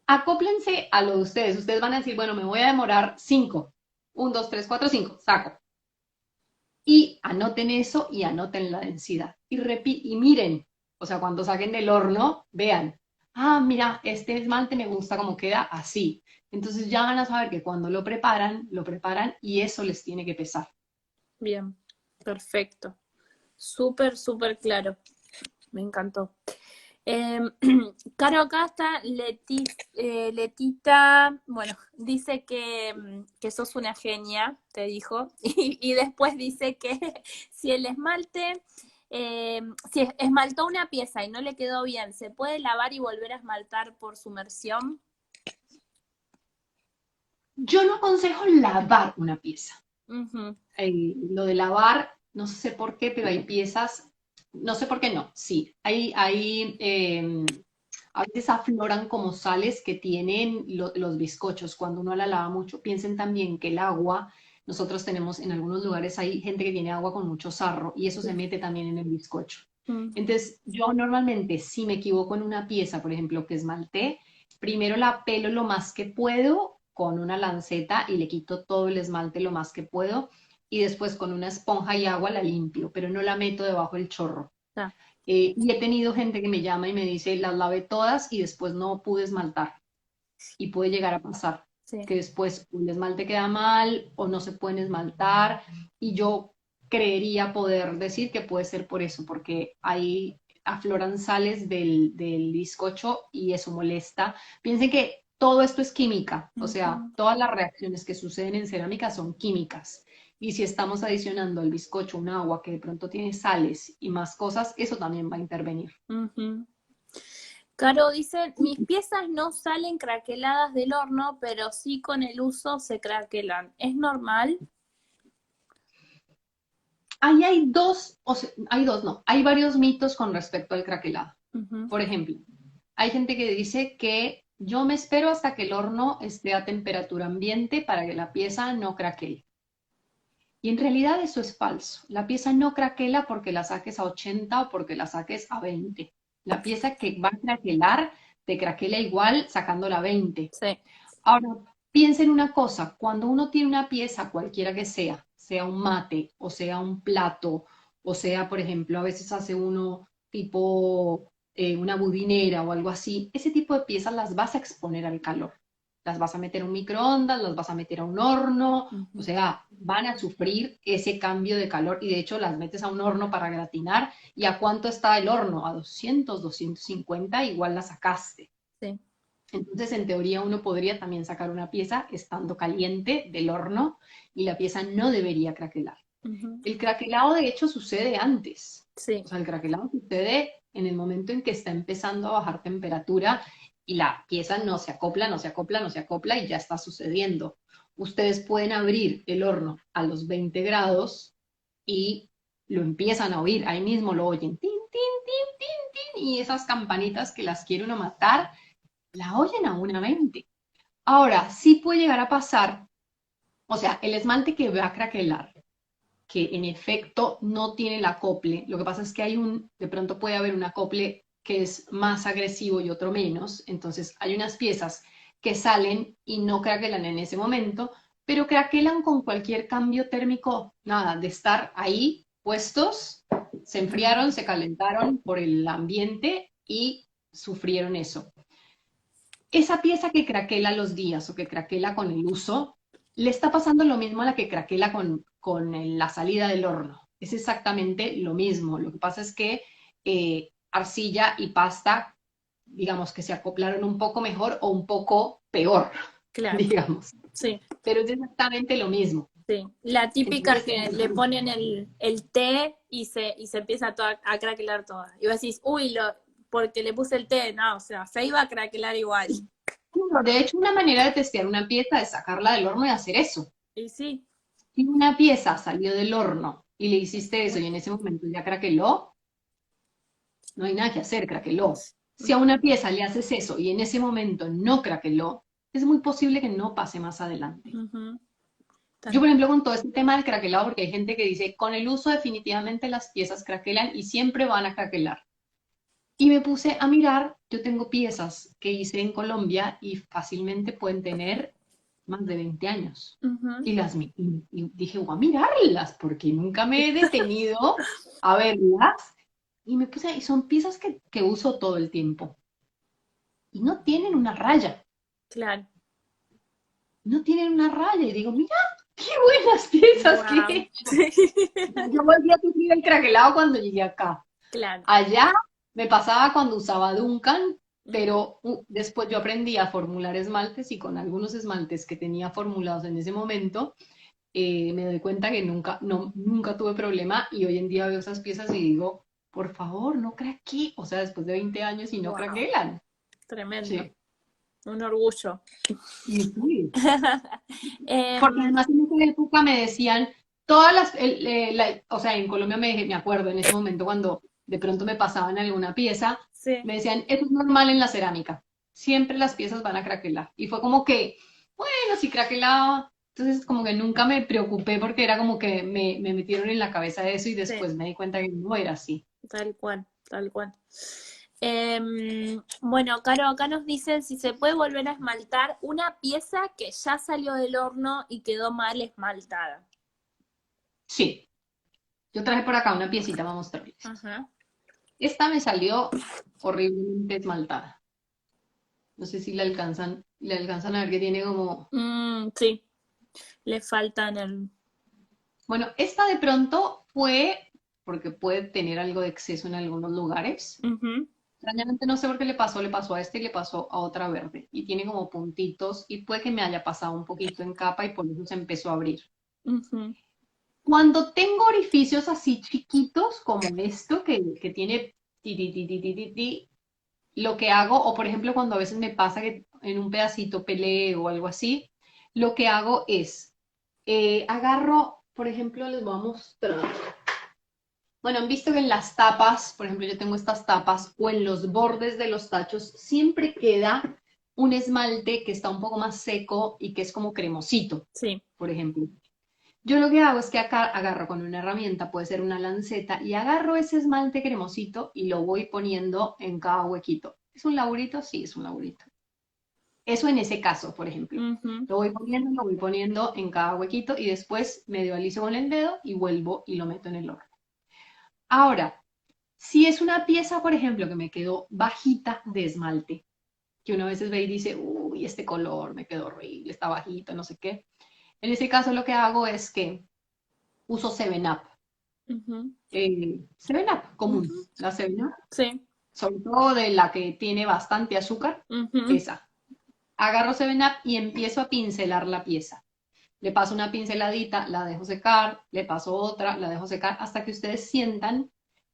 acóplense a lo de ustedes. Ustedes van a decir, bueno, me voy a demorar 5. 1, 2, 3, 4, 5. Saco. Y anoten eso y anoten la densidad. Y miren, o sea, cuando saquen del horno, vean, ah, mira, este esmalte me gusta como queda así. Entonces ya van a saber que cuando lo preparan y eso les tiene que pesar. Bien, perfecto. Súper, súper claro. Me encantó. Eh, Caro, acá está Letita, bueno, dice que sos una genia, te dijo, y después dice que si el esmalte, si esmaltó una pieza y no le quedó bien, ¿se puede lavar y volver a esmaltar por sumersión? Yo no aconsejo lavar una pieza. Ujú, Lo de lavar, no sé por qué, pero hay piezas, no sé por qué no, sí, a veces afloran como sales que tienen los bizcochos cuando uno la lava mucho. Piensen también que el agua, nosotros tenemos en algunos lugares, hay gente que tiene agua con mucho sarro y eso se mete también en el bizcocho. mm, Entonces, yo normalmente, si me equivoco en una pieza, por ejemplo, que esmalté, primero la pelo lo más que puedo con una lanceta y le quito todo el esmalte lo más que puedo y después con una esponja y agua la limpio, pero no la meto debajo del chorro. está, Y he tenido gente que me llama y me dice, las lavé todas y después no pude esmaltar. Y puede llegar a pasar sí. que después un esmalte queda mal o no se pueden esmaltar. Y yo creería poder decir que puede ser por eso, porque ahí afloran sales del bizcocho y eso molesta. Piensen que todo esto es química, o sea, Ujú. todas las reacciones que suceden en cerámica son químicas. Y si estamos adicionando al bizcocho un agua que de pronto tiene sales y más cosas, eso también va a intervenir. Ujú. Caro dice, mis piezas no salen craqueladas del horno, pero sí con el uso se craquelan. ¿Es normal? Ahí hay dos, no, hay varios mitos con respecto al craquelado. Ujú, Por ejemplo, hay gente que dice que yo me espero hasta que el horno esté a temperatura ambiente para que la pieza no craquele. Y en realidad eso es falso. La pieza no craquela porque la saques a 80 o porque la saques a 20. La pieza que va a craquelar, te craquela igual sacándola a 20. sí, Ahora, piensa en una cosa, cuando uno tiene una pieza, cualquiera que sea, sea un mate o sea un plato, o sea, por ejemplo, a veces hace uno tipo una budinera o algo así, ese tipo de piezas las vas a exponer al calor. Las vas a meter a un microondas, las vas a meter a un horno, o ujú, sea, van a sufrir ese cambio de calor y de hecho las metes a un horno para gratinar. ¿Y a cuánto está el horno? A 200, 250, igual la sacaste. sí, Entonces, en teoría, uno podría también sacar una pieza estando caliente del horno y la pieza no debería craquelar. ujú, El craquelado, de hecho, sucede antes. O sí, sea, el craquelado sucede en el momento en que está empezando a bajar temperatura y la pieza no se acopla, no se acopla, no se acopla y ya está sucediendo. Ustedes pueden abrir el horno a los 20 grados y lo empiezan a oír. Ahí mismo lo oyen. Tin, tin, tin, tin, tin, y esas campanitas que las quiere uno matar la oyen aún a 20. Ahora, sí puede llegar a pasar, o sea, el esmalte que va a craquelar, que en efecto no tiene el acople, lo que pasa es que de pronto puede haber un acople que es más agresivo y otro menos, entonces hay unas piezas que salen y no craquelan en ese momento, pero craquelan con cualquier cambio térmico, nada, de estar ahí puestos, se enfriaron, se calentaron por el ambiente y sufrieron eso. Esa pieza que craquela los días o que craquela con el uso, le está pasando lo mismo a la que craquela con la salida del horno. Es exactamente lo mismo. Lo que pasa es que arcilla y pasta, digamos que se acoplaron un poco mejor o un poco peor, claro, digamos. sí, Pero es exactamente lo mismo. sí. La típica Entonces, que le ponen el té y se empieza a craquelar toda. Y vos decís, uy, porque le puse el té, no, o sea, se iba a craquelar igual. de hecho, una manera de testear una pieza es sacarla del horno y hacer eso. Y sí, Si una pieza salió del horno y le hiciste eso y en ese momento ya craqueló, no hay nada que hacer, craqueló. Si a una pieza le haces eso y en ese momento no craqueló, es muy posible que no pase más adelante. ujú, Yo, tal- por ejemplo, con todo este tema del craquelado, porque hay gente que dice, con el uso definitivamente las piezas craquelan y siempre van a craquelar. Y me puse a mirar, yo tengo piezas que hice en Colombia y fácilmente pueden tener más de 20 años. ujú, Y dije, voy a mirarlas, porque nunca me he detenido a verlas. Y me puse, y son piezas que uso todo el tiempo. Y no tienen una raya. claro. No tienen una raya. Y digo, mira, ¡Qué buenas piezas! Wow. ¿Qué? Yo volví a sufrir el craquelado cuando llegué acá. Claro. Allá me pasaba cuando usaba Duncan, pero después yo aprendí a formular esmaltes y con algunos esmaltes que tenía formulados en ese momento, me doy cuenta que nunca tuve problema y hoy en día veo esas piezas y digo, por favor, no craqué. O sea, después de 20 años y no Wow. craquelan. Tremendo. Sí. Un orgullo. Y sí. Porque Em, además en esa época me decían, todas las, o sea, en Colombia me acuerdo en ese momento cuando de pronto me pasaban alguna pieza, sí, me decían, eso es normal en la cerámica, siempre las piezas van a craquelar. Y fue como que, bueno, si craquelaba, entonces como que nunca me preocupé porque era como que me metieron en la cabeza eso y sí, después me di cuenta que no era así. tal cual, tal cual. Bueno, Caro, acá nos dicen si se puede volver a esmaltar una pieza que ya salió del horno y quedó mal esmaltada. Sí, yo traje por acá una piecita para mostrarles. Ajá. Esta me salió horriblemente esmaltada. No sé si le alcanzan a ver que tiene como... Sí, le faltan el... Bueno, esta de pronto fue, porque puede tener algo de exceso en algunos lugares. Ujú, Extrañamente no sé por qué le pasó a este y le pasó a otra verde. Y tiene como puntitos y puede que me haya pasado un poquito en capa y por eso se empezó a abrir. ujú, Cuando tengo orificios así chiquitos como esto, que tiene ti, ti, ti, ti, ti, ti, ti, lo que hago, o por ejemplo cuando a veces me pasa que en un pedacito peleé o algo así, lo que hago es, agarro, por ejemplo, les voy a mostrar. Bueno, han visto que en las tapas, por ejemplo, yo tengo estas tapas, o en los bordes de los tachos, siempre queda un esmalte que está un poco más seco y que es como cremosito, sí. por ejemplo. Yo lo que hago es que acá agarro con una herramienta, puede ser una lanceta, y agarro ese esmalte cremosito y lo voy poniendo en cada huequito. ¿Es un laburito? Sí, es un laburito. Eso en ese caso, por ejemplo. Ujú, Lo voy poniendo en cada huequito y después medio aliso con el dedo y vuelvo y lo meto en el horno. Ahora, si es una pieza, por ejemplo, que me quedó bajita de esmalte, que uno a veces ve y dice, uy, este color me quedó horrible, está bajito, no sé qué. En ese caso lo que hago es que uso 7-Up. ujú, 7-Up común, ujú, la 7-Up, sí. sobre todo de la que tiene bastante azúcar, Ujú, esa. Agarro 7-Up y empiezo a pincelar la pieza. Le paso una pinceladita, la dejo secar, le paso otra, la dejo secar, hasta que ustedes sientan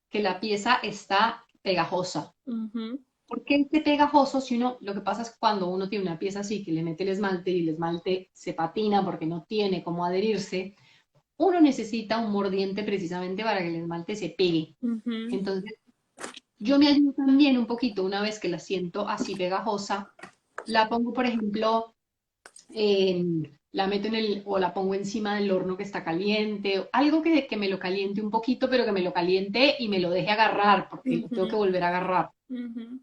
que la pieza está pegajosa. ujú, ¿Por qué esté pegajoso? Si uno, lo que pasa es cuando uno tiene una pieza así que le mete el esmalte y el esmalte se patina porque no tiene cómo adherirse, uno necesita un mordiente precisamente para que el esmalte se pegue. ujú, Entonces, yo me ayudo también un poquito una vez que la siento así pegajosa, la pongo, por ejemplo, la meto en o la pongo encima del horno que está caliente, algo que me lo caliente un poquito, pero que me lo caliente y me lo deje agarrar, porque lo tengo que ujú, volver a agarrar. ujú.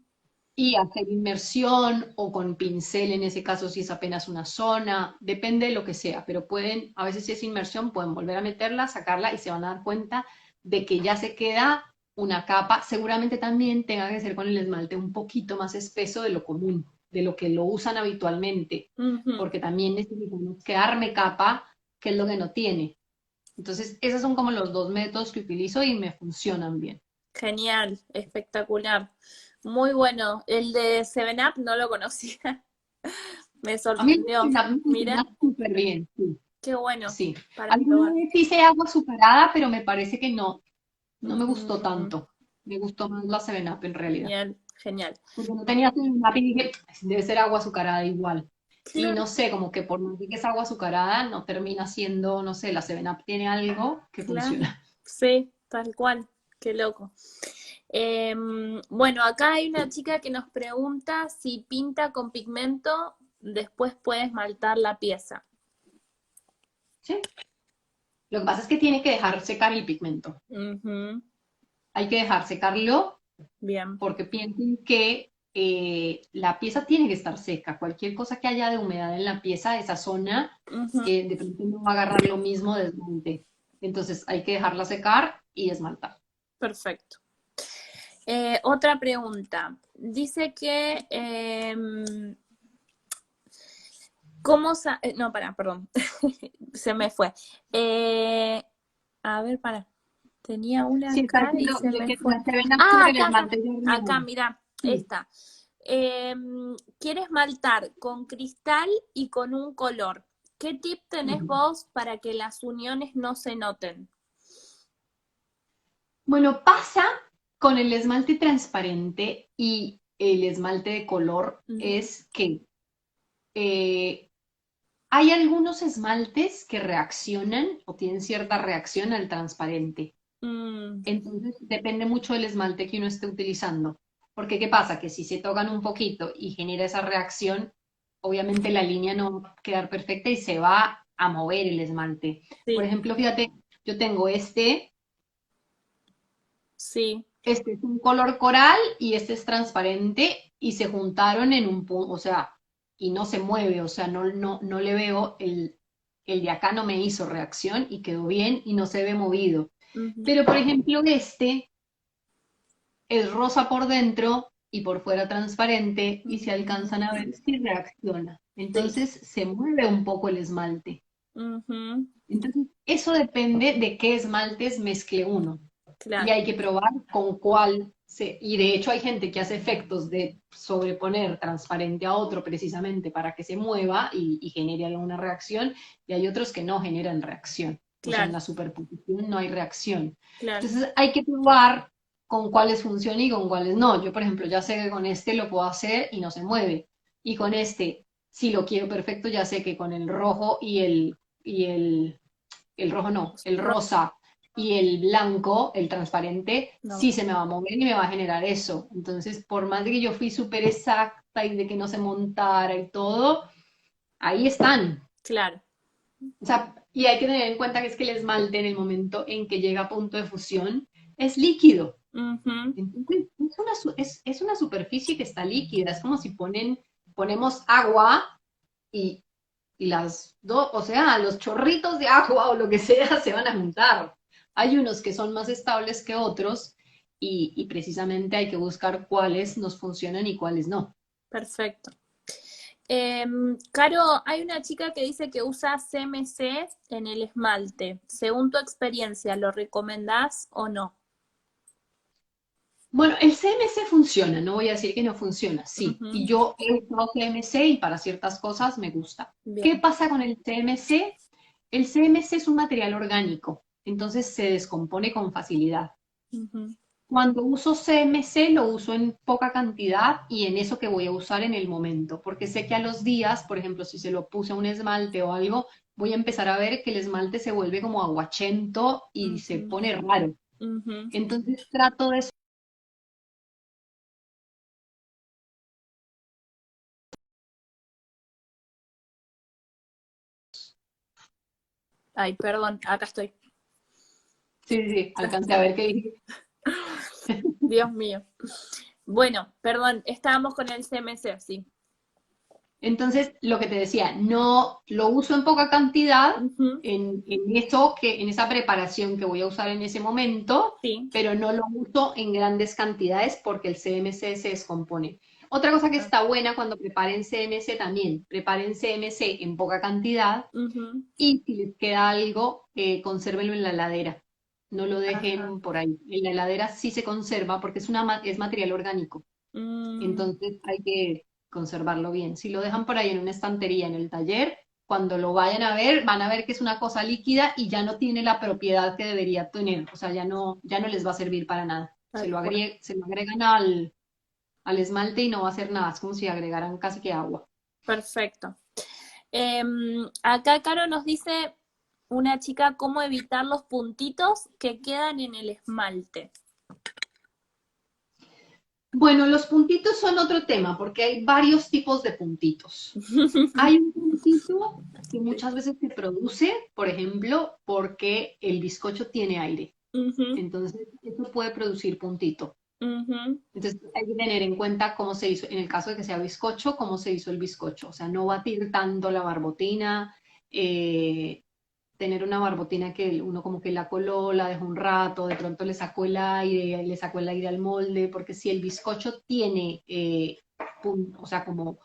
Y hacer inmersión o con pincel, en ese caso si es apenas una zona, depende de lo que sea, pero pueden, a veces si es inmersión, pueden volver a meterla, sacarla y se van a dar cuenta de que ya se queda una capa. Seguramente también tenga que ser con el esmalte un poquito más espeso de lo común, de lo que lo usan habitualmente, Ujú. porque también necesitamos quedarme capa, que es lo que no tiene. Entonces, esos son como los dos métodos que utilizo y me funcionan bien. Genial, espectacular. Muy bueno. El de Seven Up no lo conocía. Me A mí sorprendió. me Mira, funciona súper bien, sí. qué bueno Sí, para alguna probar. vez hice agua azucarada, pero me parece que no me gustó Mm, tanto. Me gustó más la 7-Up en realidad. genial, genial. Porque no tenía 7-Up y dije, debe ser agua azucarada igual. Y Claro, no sé, como que por más que es agua azucarada, no termina siendo, no sé, la 7-Up tiene algo que claro. funciona. Sí, tal cual. Qué loco. Bueno, acá hay una chica que nos pregunta si pinta con pigmento, después puede esmaltar la pieza. ¿Sí? Lo que pasa es que tiene que dejar secar el pigmento. Ujú, Hay que dejar secarlo bien. porque piensen que la pieza tiene que estar seca. Cualquier cosa que haya de humedad en la pieza, esa zona, Ujú, de pronto no va a agarrar lo mismo de esmalte. Entonces hay que dejarla secar y esmaltar. perfecto. Otra pregunta. Dice que No, perdón, se me fue. A ver, tenía una Sí, está acá y haciendo, se me que fue. se ven azul Ah, el esmalte de acá, hormigón. mira, Sí. esta. Quiere esmaltar con cristal y con un color. ¿Qué tip tenés Ujú. vos para que las uniones no se noten? Bueno, pasa con el esmalte transparente y el esmalte de color Ujú. es que eh, hay algunos esmaltes que reaccionan o tienen cierta reacción al transparente. Mm, Entonces, depende mucho del esmalte que uno esté utilizando. Porque, ¿qué pasa? Que si se tocan un poquito y genera esa reacción, obviamente la línea no va a quedar perfecta y se va a mover el esmalte. Por sí, ejemplo, fíjate, yo tengo sí. este es un color coral y este es transparente y se juntaron en un punto, o sea, y no se mueve, o sea, no le veo el de acá no me hizo reacción y quedó bien y no se ve movido. Ujú. Pero, por ejemplo, este es rosa por dentro y por fuera transparente y se alcanzan a ver si reacciona. Sí. Entonces se mueve un poco el esmalte. Ujú. Entonces eso depende de qué esmaltes mezcle uno. Y Claro, hay que probar con cuál se... Y de hecho hay gente que hace efectos de sobreponer transparente a otro precisamente para que se mueva y genere alguna reacción. Y hay otros que no generan reacción. O sea, en claro, la superposición no hay reacción. claro. Entonces hay que probar con cuáles funciona y con cuáles no. Yo, por ejemplo, ya sé que con este lo puedo hacer y no se mueve. Y con este, si lo quiero perfecto, ya sé que con el rojo el rojo no, el rosa y el blanco, el transparente, No, sí se me va a mover y me va a generar eso. Entonces, por más de que yo fui súper exacta y de que no se montara y todo, ahí están. claro. O sea, y hay que tener en cuenta que es que el esmalte en el momento en que llega a punto de fusión es líquido. Ujú. Entonces, es una superficie que está líquida. Es como si ponemos agua y las dos, o sea, los chorritos de agua o lo que sea se van a juntar. Hay unos que son más estables que otros y precisamente hay que buscar cuáles nos funcionan y cuáles no. Perfecto. Caro, hay una chica que dice que usa CMC en el esmalte. Según tu experiencia, ¿lo recomendás o no? Bueno, el CMC funciona, no voy a decir que no funciona, sí. Ujú. Y yo he usado CMC y para ciertas cosas me gusta. ¿Qué Bien. pasa con el CMC? El CMC es un material orgánico, entonces se descompone con facilidad. Ujú. Cuando uso CMC lo uso en poca cantidad y en eso que voy a usar en el momento, porque sé que a los días, por ejemplo, si se lo puse a un esmalte o algo, voy a empezar a ver que el esmalte se vuelve como aguachento y se Ujú. pone raro. Ujú. Entonces trato de... Ay, perdón, acá estoy. Sí, sí, sí, alcancé a ver que dije. Dios mío. Bueno, perdón, estábamos con el CMC, sí. Entonces, lo que te decía, no lo uso en poca cantidad Ujú. en esa preparación que voy a usar en ese momento, Sí. pero no lo uso en grandes cantidades porque el CMC se descompone. Otra cosa que está buena cuando preparen CMC también, preparen CMC en poca cantidad Ujú. y si les queda algo, consérvenlo en la heladera. No lo Ajá. dejen por ahí. En la heladera sí se conserva porque es material orgánico. Mm, Entonces hay que conservarlo bien. Si lo dejan por ahí en una estantería en el taller, cuando lo vayan a ver, van a ver que es una cosa líquida y ya no tiene la propiedad que debería tener. O sea, ya no les va a servir para nada. tal cual. Se lo agregan al esmalte y no va a hacer nada. Es como si agregaran casi que agua. Perfecto. Acá Caro nos dice una chica cómo evitar los puntitos que quedan en el esmalte. Bueno, los puntitos son otro tema porque hay varios tipos de puntitos. Hay un puntito que muchas veces se produce, por ejemplo, porque el bizcocho tiene aire. Ujú, Entonces, eso puede producir puntito. ujú. Entonces, hay que tener en cuenta cómo se hizo, en el caso de que sea bizcocho, cómo se hizo el bizcocho. O sea, no batir tanto la barbotina, eh, tener una barbotina que uno como que la coló, la dejó un rato, de pronto le sacó el aire al molde, porque si el bizcocho tiene, o sea, como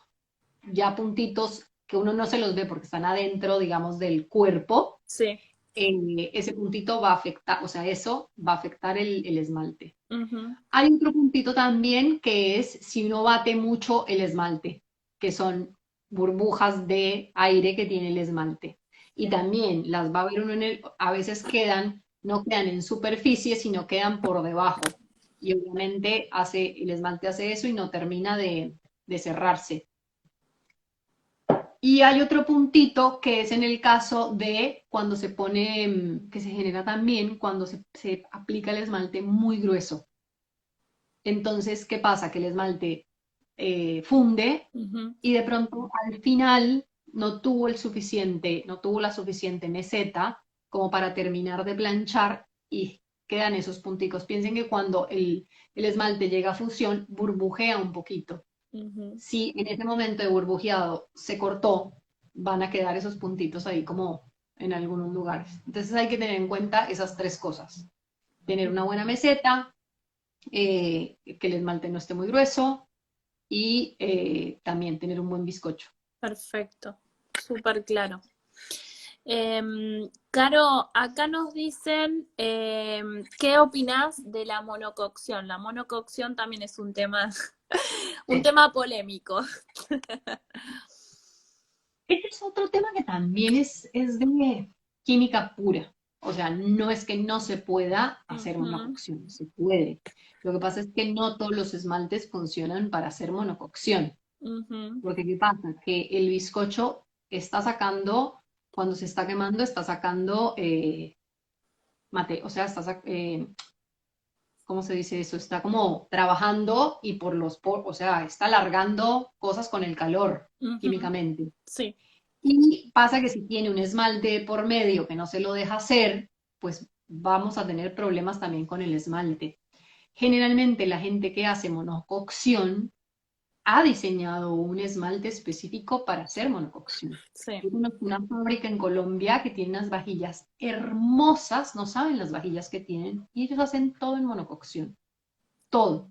ya puntitos que uno no se los ve porque están adentro, digamos, del cuerpo, Sí. ese puntito va a afectar, o sea, eso va a afectar el esmalte. Ujú. Hay otro puntito también que es si uno bate mucho el esmalte, que son burbujas de aire que tiene el esmalte. Y también las va a ver uno a veces no quedan en superficie, sino quedan por debajo. Y obviamente el esmalte hace eso y no termina de cerrarse. Y hay otro puntito que es en el caso de cuando se pone, que se genera también cuando se aplica el esmalte muy grueso. Entonces, ¿qué pasa? Que el esmalte funde Ujú. y de pronto al final no tuvo la suficiente meseta como para terminar de planchar y quedan esos punticos. Piensen que cuando el esmalte llega a fusión, burbujea un poquito. Ujú. Si en ese momento de burbujeado se cortó, van a quedar esos puntitos ahí como en algunos lugares. Entonces hay que tener en cuenta esas tres cosas. Tener una buena meseta, que el esmalte no esté muy grueso y también tener un buen bizcocho. Perfecto, súper claro. Caro, acá nos dicen, ¿qué opinás de la monococción? La monococción también es un tema, un Sí. tema polémico. Ese es otro tema que también es de química pura. O sea, no es que no se pueda hacer Ujú. monococción, se puede. Lo que pasa es que no todos los esmaltes funcionan para hacer monococción. Ujú. Porque ¿qué pasa? Que el bizcocho está sacando, cuando se está quemando, está sacando o sea, ¿cómo se dice eso? Está como trabajando y o sea, está alargando cosas con el calor Ujú. químicamente. Sí. Y pasa que si tiene un esmalte por medio que no se lo deja hacer, pues vamos a tener problemas también con el esmalte. Generalmente la gente que hace monococción ha diseñado un esmalte específico para hacer monococción. Sí. Yo conozco una fábrica en Colombia que tiene unas vajillas hermosas, no saben las vajillas que tienen, y ellos hacen todo en monococción, todo.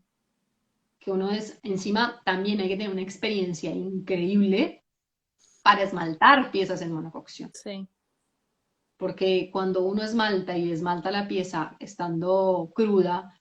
Que uno es, encima también hay que tener una experiencia increíble para esmaltar piezas en monococción. Sí. Porque cuando uno esmalta y esmalta la pieza estando cruda,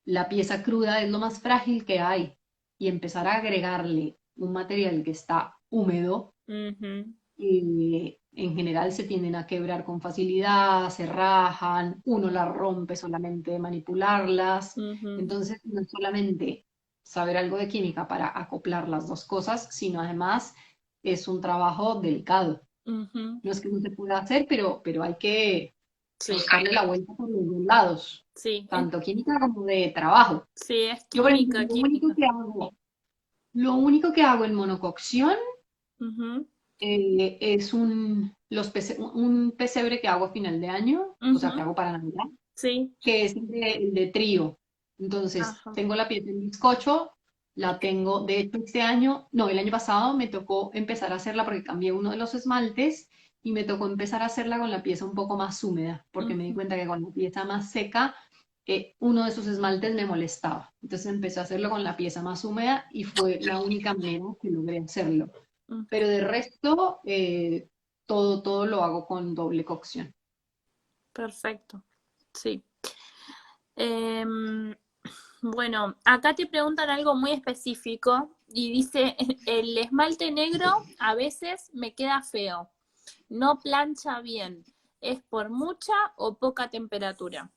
la pieza cruda es lo más frágil que hay. Y empezar a agregarle un material que está húmedo, Ujú. en general se tienden a quebrar con facilidad, se rajan, uno las rompe solamente de manipularlas. Ujú. Entonces, no es solamente saber algo de química para acoplar las dos cosas, sino además es un trabajo delicado. Ujú. No es que no se pueda hacer, pero hay que Sí. buscarle la vuelta por los dos lados, Sí. tanto química como de trabajo. Sí, es Yo, por ejemplo, química, química. lo único que hago en monococción Ujú. es un pesebre que hago a final de año, o sea, que Ujú. hago para Navidad, Sí. que es el de trío. Entonces, Ajá. tengo la pieza en bizcocho, la tengo, de hecho, este año, no, el año pasado me tocó empezar a hacerla porque cambié uno de los esmaltes y me tocó empezar a hacerla con la pieza un poco más húmeda, porque me di Ujú. cuenta que con la pieza más seca, uno de esos esmaltes me molestaba. Entonces empecé a hacerlo con la pieza más húmeda y fue la única manera que logré hacerlo. Ujú. Pero de resto, todo lo hago con doble cocción. Perfecto. Sí. Em, bueno, acá te preguntan algo muy específico y dice, el esmalte negro a veces me queda feo, no plancha bien, ¿es por mucha o poca temperatura?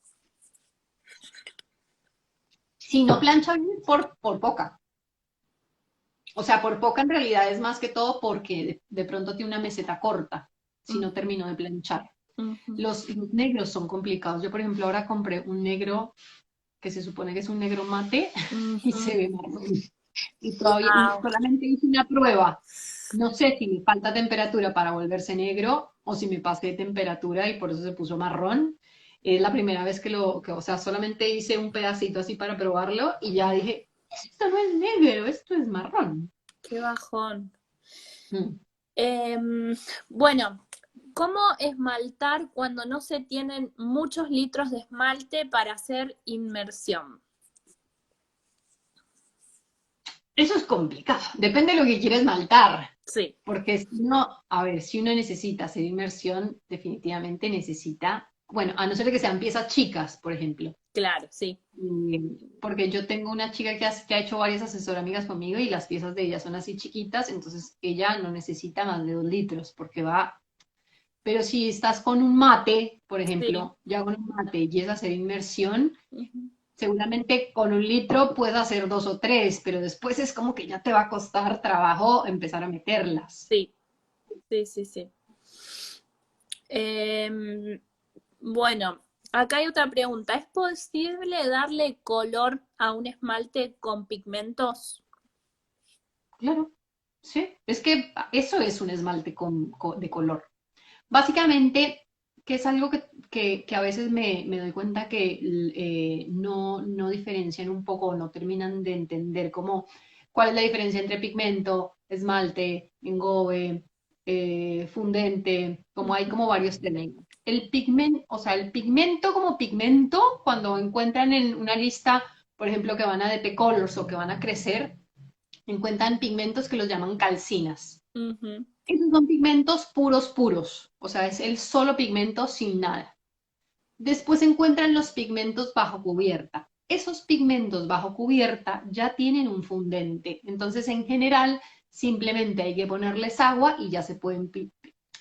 Si no plancha bien, por poca. O sea, por poca en realidad es más que todo porque de pronto tiene una meseta corta, si no termino de planchar. Ujú. Los negros son complicados. Yo, por ejemplo, ahora compré un negro que se supone que es un negro mate y Ujú. se ve marrón. Y todavía Wow. solamente hice una prueba. No sé si me falta temperatura para volverse negro o si me pasé de temperatura y por eso se puso marrón. Es la primera vez o sea, solamente hice un pedacito así para probarlo y ya dije, esto no es negro, esto es marrón. Qué bajón. Mm. Bueno, ¿cómo esmaltar cuando no se tienen muchos litros de esmalte para hacer inmersión? Eso es complicado. Depende de lo que quieres esmaltar. Sí, Porque si uno, a ver, si uno necesita hacer inmersión, definitivamente necesita, bueno, a no ser que sean piezas chicas, por ejemplo. claro, sí. Porque yo tengo una chica que ha hecho varias asesoramigas conmigo y las piezas de ella son así chiquitas, entonces ella no necesita más de 2 litros porque va. Pero si estás con un mate, por Sí. ejemplo, ya con un mate y es hacer inmersión, Ujú. seguramente con 1 litro puedes hacer 2 o 3, pero después es como que ya te va a costar trabajo empezar a meterlas. Sí, sí, sí, sí. Em, bueno, acá hay otra pregunta. ¿Es posible darle color a un esmalte con pigmentos? Claro, sí. Es que eso es un esmalte de color. Básicamente, que es algo que a veces me doy cuenta que no diferencian un poco, no terminan de entender cómo, cuál es la diferencia entre pigmento, esmalte, engobe, fundente, como hay Ujú. como varios términos. El pigmento, o sea, el pigmento como pigmento, cuando encuentran en una lista, por ejemplo, que van a DP Colors o que van a crecer, encuentran pigmentos que los llaman calcinas. Ujú. Esos son pigmentos puros, puros, o sea, es el solo pigmento sin nada. Después se encuentran los pigmentos bajo cubierta. Esos pigmentos bajo cubierta ya tienen un fundente, entonces en general simplemente hay que ponerles agua y ya se pueden,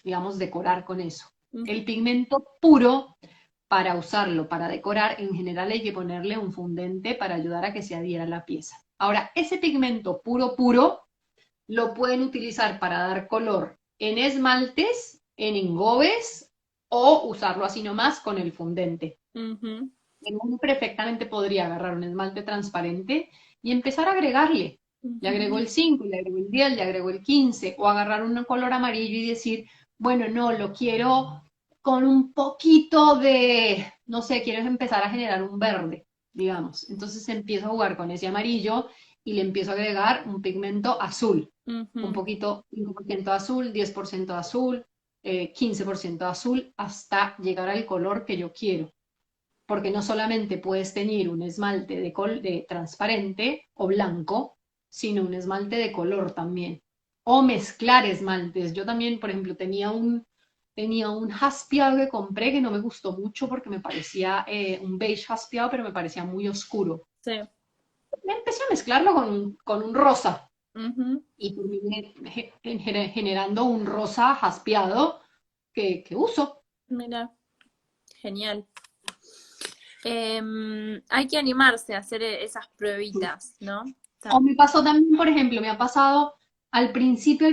digamos, decorar con eso. Ujú. El pigmento puro, para usarlo para decorar, en general hay que ponerle un fundente para ayudar a que se adhiera a la pieza. Ahora, ese pigmento puro, puro, lo pueden utilizar para dar color en esmaltes, en engobes o usarlo así nomás con el fundente. Ujú. Uno perfectamente podría agarrar un esmalte transparente y empezar a agregarle. Le agrego Ujú. el 5, le agrego el 10, le agrego el 15, o agarrar un color amarillo y decir, bueno, no, lo quiero con un poquito de, no sé, quiero empezar a generar un verde, digamos. Entonces empiezo a jugar con ese amarillo y le empiezo a agregar un pigmento azul, un Ujú. poquito, 5% azul, 10% azul, 15% azul, hasta llegar al color que yo quiero, porque no solamente puedes tener un esmalte de transparente o blanco, sino un esmalte de color también. O mezclar esmaltes. Yo también, por ejemplo, tenía un jaspeado que compré que no me gustó mucho porque me parecía un beige jaspeado, pero me parecía muy oscuro. Sí. Me empecé a mezclarlo con un rosa Ujú. y terminé generando un rosa jaspeado que uso. Mira, genial. Hay que animarse a hacer esas pruebitas, ¿no? O me pasó también, por ejemplo, me ha pasado al principio,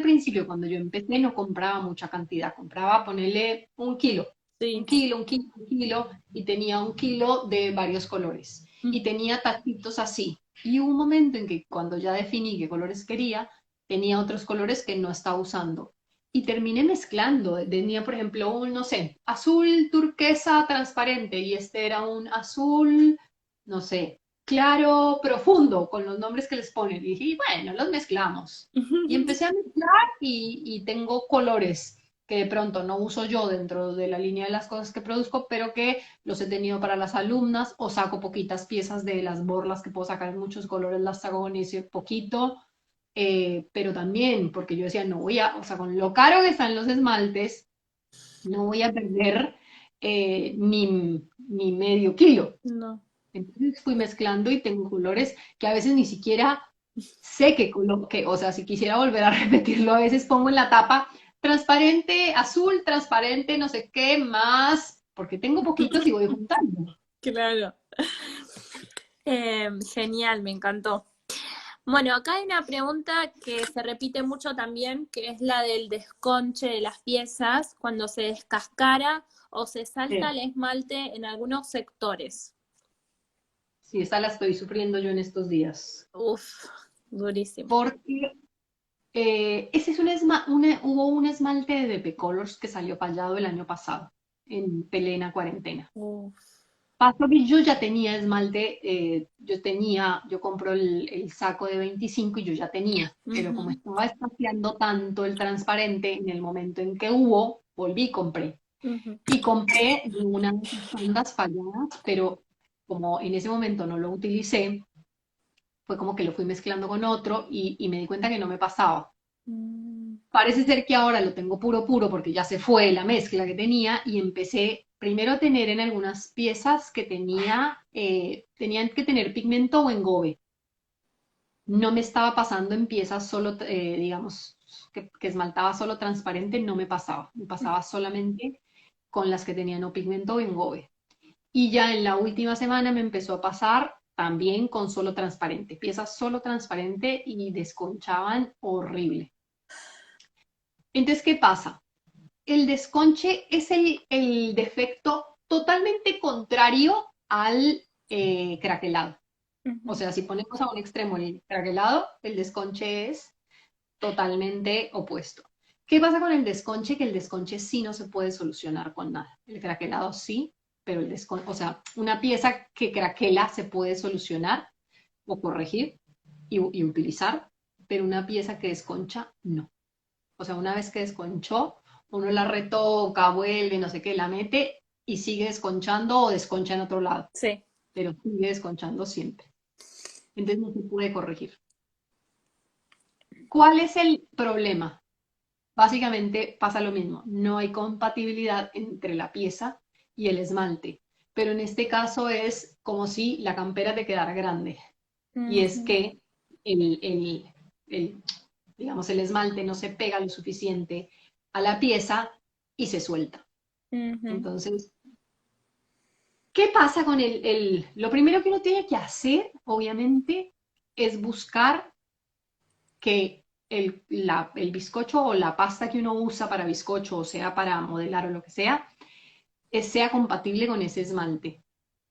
cuando yo empecé, no compraba mucha cantidad, compraba, ponerle 1 kilo, un Sí. kilo, un kilo, un kilo, y tenía 1 kilo de varios colores. Y Mm. tenía tacitos así. Y hubo un momento en que cuando ya definí qué colores quería, tenía otros colores que no estaba usando. Y terminé mezclando. Tenía, por ejemplo, un, no sé, azul turquesa transparente, y este era un azul, no sé, claro, profundo, con los nombres que les ponen. Y dije, y bueno, los mezclamos. Y empecé a mezclar y tengo colores que de pronto no uso yo dentro de la línea de las cosas que produzco, pero que los he tenido para las alumnas o saco poquitas piezas de las borlas que puedo sacar en muchos colores, las saco con ese poquito. Pero también, porque yo decía, no voy a, o sea, con lo caro que están los esmaltes, no voy a perder ni medio kilo. No. Entonces fui mezclando y tengo colores que a veces ni siquiera sé qué color, que, o sea, si quisiera volver a repetirlo, a veces pongo en la tapa transparente, azul, transparente, no sé qué, más, porque tengo poquitos y voy juntando. Claro. Genial, me encantó. Bueno, acá hay una pregunta que se repite mucho también, que es la del desconche de las piezas cuando se descascara o se salta Sí, el esmalte en algunos sectores. sí, esa la estoy sufriendo yo en estos días. Uf, durísimo. Porque ese es hubo un esmalte de DP Colors que salió fallado el año pasado, en plena cuarentena. Uf. Paso que yo ya tenía esmalte, yo compro el saco de 25 y yo ya tenía, pero como Ujú. estaba escaseando tanto el transparente, en el momento en que hubo, volví y compré. Ujú. Y compré de unas fundas falladas, pero como en ese momento no lo utilicé, fue como que lo fui mezclando con otro y me di cuenta que no me pasaba. Parece ser que ahora lo tengo puro puro porque ya se fue la mezcla que tenía y empecé primero a tener en algunas piezas que tenían que tener pigmento o engobe. No me estaba pasando en piezas solo, digamos, que esmaltaba solo transparente, no me pasaba. Me pasaba solamente con las que tenían o pigmento o engobe. Y ya en la última semana me empezó a pasar también con solo transparente, piezas solo transparente y desconchaban horrible. Entonces, ¿qué pasa? El desconche es el defecto totalmente contrario al craquelado. O sea, si ponemos a un extremo el craquelado, el desconche es totalmente opuesto. ¿Qué pasa con el desconche? Que el desconche sí no se puede solucionar con nada. El craquelado sí, pero el desconche, o sea, una pieza que craquela se puede solucionar o corregir y utilizar, pero una pieza que desconcha, no. O sea, una vez que desconchó, uno la retoca, vuelve, no sé qué, la mete y sigue desconchando o desconcha en otro lado, Sí. pero sigue desconchando siempre. Entonces no se puede corregir. ¿Cuál es el problema? Básicamente pasa lo mismo, no hay compatibilidad entre la pieza y el esmalte, pero en este caso es como si la campera te quedara grande y es que el, el, el, digamos, el esmalte no se pega lo suficiente a la pieza y se suelta. Entonces, ¿qué pasa con lo primero que uno tiene que hacer, obviamente, es buscar que el bizcocho o la pasta que uno usa para bizcocho, o sea, para modelar o lo que sea compatible con ese esmalte.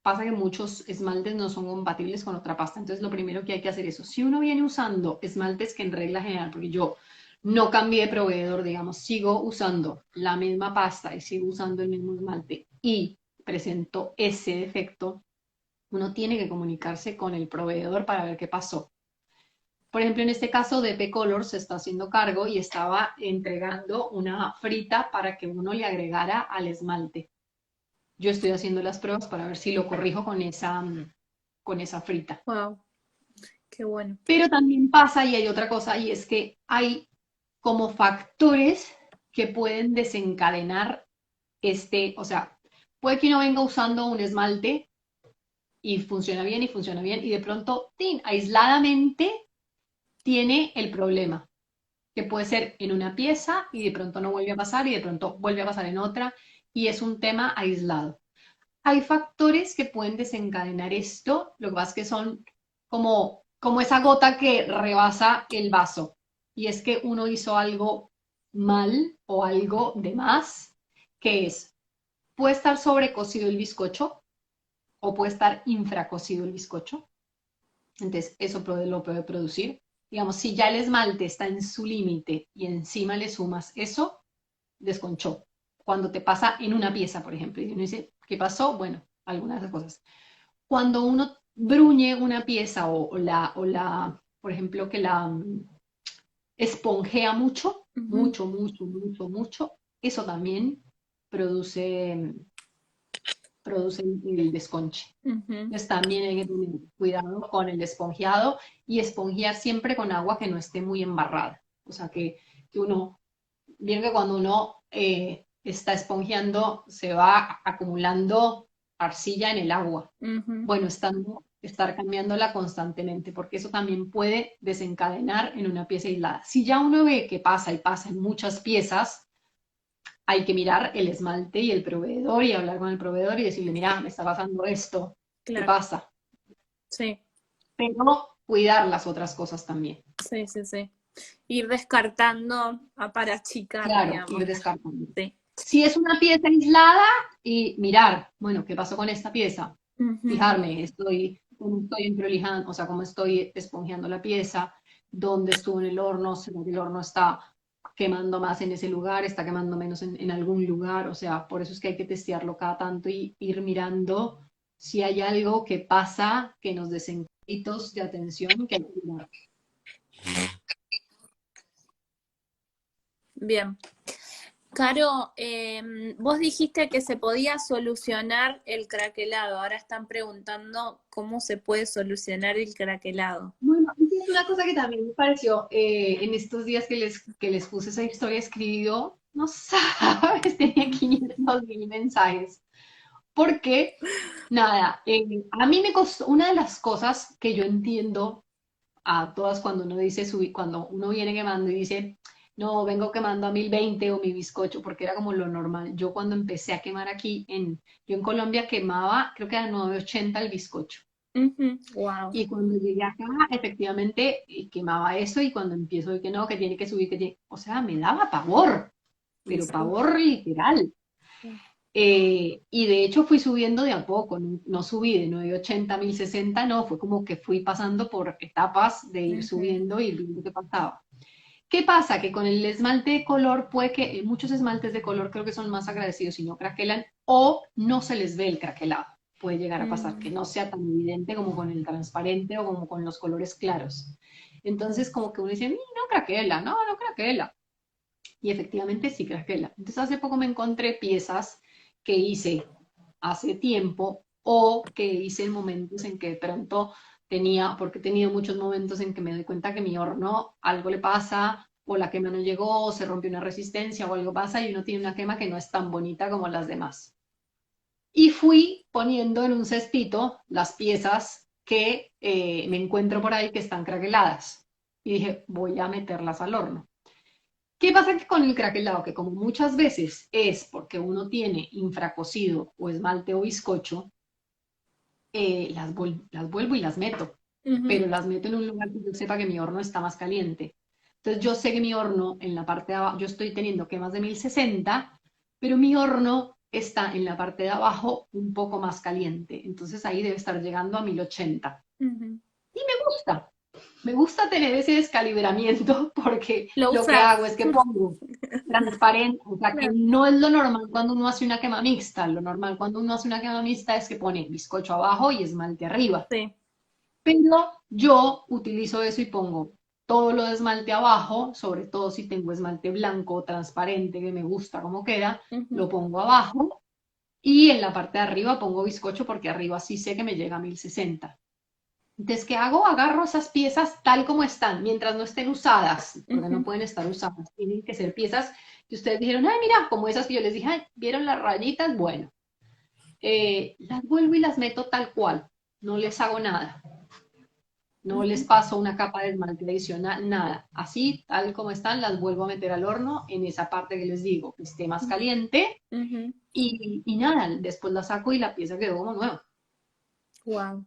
Pasa que muchos esmaltes no son compatibles con otra pasta, entonces lo primero que hay que hacer es eso. Si uno viene usando esmaltes que en regla general, porque yo no cambié de proveedor, digamos, sigo usando la misma pasta y sigo usando el mismo esmalte y presento ese defecto, uno tiene que comunicarse con el proveedor para ver qué pasó. Por ejemplo, en este caso, DP Color se está haciendo cargo y estaba entregando una frita para que uno le agregara al esmalte. Yo estoy haciendo las pruebas para ver si lo corrijo con esa frita. Wow, qué bueno. Pero también pasa, y hay otra cosa, y es que hay como factores que pueden desencadenar o sea, puede que uno venga usando un esmalte y funciona bien, y de pronto, ¡tin!, aisladamente tiene el problema, que puede ser en una pieza y de pronto no vuelve a pasar y de pronto vuelve a pasar en otra y es un tema aislado. Hay factores que pueden desencadenar esto, lo que pasa es que son como esa gota que rebasa el vaso y es que uno hizo algo mal o algo de más, que es, puede estar sobrecocido el bizcocho o puede estar infracocido el bizcocho. Entonces, eso lo puede producir. Digamos, si ya el esmalte está en su límite y encima le sumas eso, desconchó. Cuando te pasa en una pieza, por ejemplo, y uno dice, ¿qué pasó? Bueno, algunas de esas cosas. Cuando uno bruñe una pieza por ejemplo, que la esponjea mucho, mucho, eso también produce el desconche. Entonces también hay que tener cuidado con el esponjeado y esponjear siempre con agua que no esté muy embarrada. O sea, que uno, bien que cuando uno está esponjeando se va acumulando arcilla en el agua. Bueno, estar cambiándola constantemente, porque eso también puede desencadenar en una pieza aislada. Si ya uno ve que pasa y pasa en muchas piezas, hay que mirar el esmalte y el proveedor y hablar con el proveedor y decirle, mira, me está pasando esto, ¿qué pasa? Sí. Pero cuidar las otras cosas también. Sí, sí, sí. Ir descartando para achicar, claro, digamos. ir descartando. Sí. Si es una pieza aislada, y mirar, bueno, ¿qué pasó con esta pieza? Fijarme, cómo estoy entrolijando, o sea, cómo estoy esponjeando la pieza, dónde estuvo en el horno, si el horno está quemando más en ese lugar, está quemando menos en algún lugar, o sea, por eso es que hay que testearlo cada tanto y ir mirando si hay algo que pasa que nos desencritos de atención que hay que mirar. Bien. Caro, vos dijiste que se podía solucionar el craquelado. Ahora están preguntando cómo se puede solucionar el craquelado. Bueno, ese es una cosa que también me pareció en estos días que les puse esa historia escribido, no sabes, tenía 500.000 mensajes. Porque, nada, a mí me costó, una de las cosas que yo entiendo a todas cuando uno dice, cuando uno viene quemando y dice, no, vengo quemando a 1020 o mi bizcocho, porque era como lo normal. Yo cuando empecé a quemar aquí, yo en Colombia quemaba, creo que era 980 el bizcocho. Wow. Y cuando llegué acá, efectivamente, quemaba eso y cuando empiezo de que no, que tiene que subir, o sea, me daba pavor, Y pero sí. pavor literal. Y de hecho fui subiendo de a poco, no, no subí de 980 a 1060, no, fue como que fui pasando por etapas de ir Ujú. subiendo y ir viendo qué pasaba. ¿Qué pasa? Que con el esmalte de color puede que muchos esmaltes de color creo que son más agradecidos y no craquelan o no se les ve el craquelado. Puede llegar a pasar que Mm, no sea tan evidente como con el transparente o como con los colores claros. Entonces como que uno dice, no craquela, no, no craquela. Y efectivamente sí craquela. Entonces hace poco me encontré piezas que hice hace tiempo o que hice en momentos en que de pronto tenía, porque he tenido muchos momentos en que me doy cuenta que mi horno algo le pasa o la quema no llegó o se rompió una resistencia o algo pasa y uno tiene una quema que no es tan bonita como las demás. Y fui poniendo en un cestito las piezas que me encuentro por ahí que están craqueladas. Y dije, voy a meterlas al horno. ¿Qué pasa que con el craquelado? Que como muchas veces es porque uno tiene infracocido o esmalte o bizcocho, las vuelvo y las meto, ujú, pero las meto en un lugar que yo sepa que mi horno está más caliente. Entonces yo sé que mi horno en la parte de abajo, yo estoy teniendo quemas de 1060, pero mi horno está en la parte de abajo un poco más caliente. Entonces ahí debe estar llegando a 1080. ujú. Y me gusta tener ese descalibramiento porque Lo lo que usas. hago es que pongo transparente, o sea, que Claro. no es lo normal cuando uno hace una quema mixta. Lo normal cuando uno hace una quema mixta es que pone bizcocho abajo y esmalte arriba. Sí. Pero yo utilizo eso y pongo todo lo de esmalte abajo, sobre todo si tengo esmalte blanco, transparente, que me gusta como queda, Ujú. lo pongo abajo y en la parte de arriba pongo bizcocho porque arriba sí sé que me llega a 1060. Entonces, ¿qué hago? Agarro esas piezas tal como están, mientras no estén usadas, porque no Ujú. pueden estar usadas, tienen que ser piezas que ustedes dijeron, ay, mira, como esas que yo les dije, ay, ¿vieron las rayitas? Bueno, las vuelvo y las meto tal cual, no les hago nada, no les Ujú. paso una capa de esmalte adicional, nada. Así, tal como están, las vuelvo a meter al horno en esa parte que les digo, que esté más caliente Ujú. y nada, después la saco y la pieza quedó como nueva. Wow,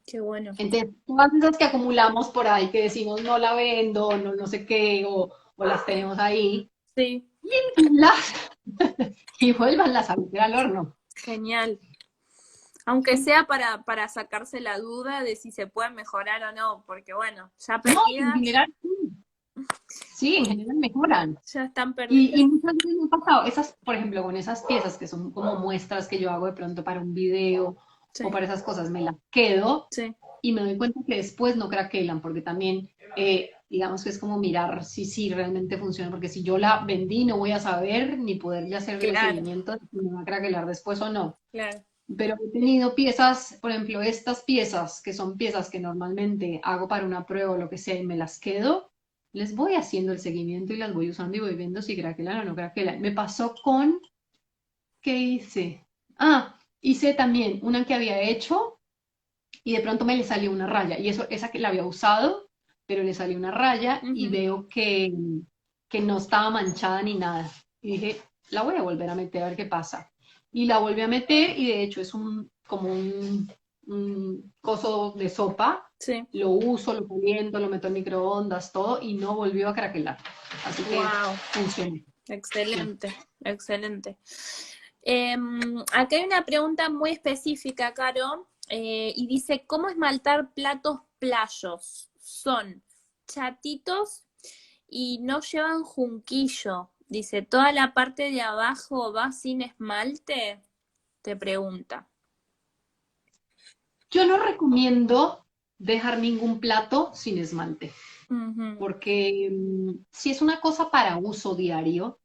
qué bueno. Entonces, todas esas que acumulamos por ahí, que decimos no la vendo, no, no sé qué, o las tenemos ahí, Sí, las y vuélvanlas a meter al horno. genial. Aunque sea para sacarse la duda de si se puede mejorar o no, porque bueno, ya No, en perdidas, general, sí, en general mejoran. ya están perdidas. Y muchas veces me ha pasado, esas, por ejemplo, con esas piezas que son como muestras que yo hago de pronto para un video o Sí, para esas cosas, me las quedo sí, y me doy cuenta que después no craquelan, porque también, digamos que es como mirar si sí realmente funciona, porque si yo la vendí no voy a saber ni poder ya hacerle claro, seguimiento de si me va a craquelar después o no. claro. Pero he tenido piezas, por ejemplo, estas piezas, que son piezas que normalmente hago para una prueba o lo que sea y me las quedo, les voy haciendo el seguimiento y las voy usando y voy viendo si craquelan o no craquelan. Me pasó con, ¿qué hice? Ah, hice también una que había hecho y de pronto me le salió una raya. Y eso, esa que la había usado, pero le salió una raya y Ujú. veo que no estaba manchada ni nada. Y dije, la voy a volver a meter a ver qué pasa. Y la volví a meter y de hecho es como un coso de sopa. Sí, Lo uso, lo caliento, lo meto en microondas, todo, y no volvió a craquelar. Así que wow, funcionó. Sí. excelente, excelente. Acá hay una pregunta muy específica, Caro, y dice, ¿cómo esmaltar platos playos? Son chatitos y no llevan junquillo. Dice, ¿toda la parte de abajo va sin esmalte? Te pregunta. Yo no recomiendo dejar ningún plato sin esmalte. Ujú. Porque si es una cosa para uso diario,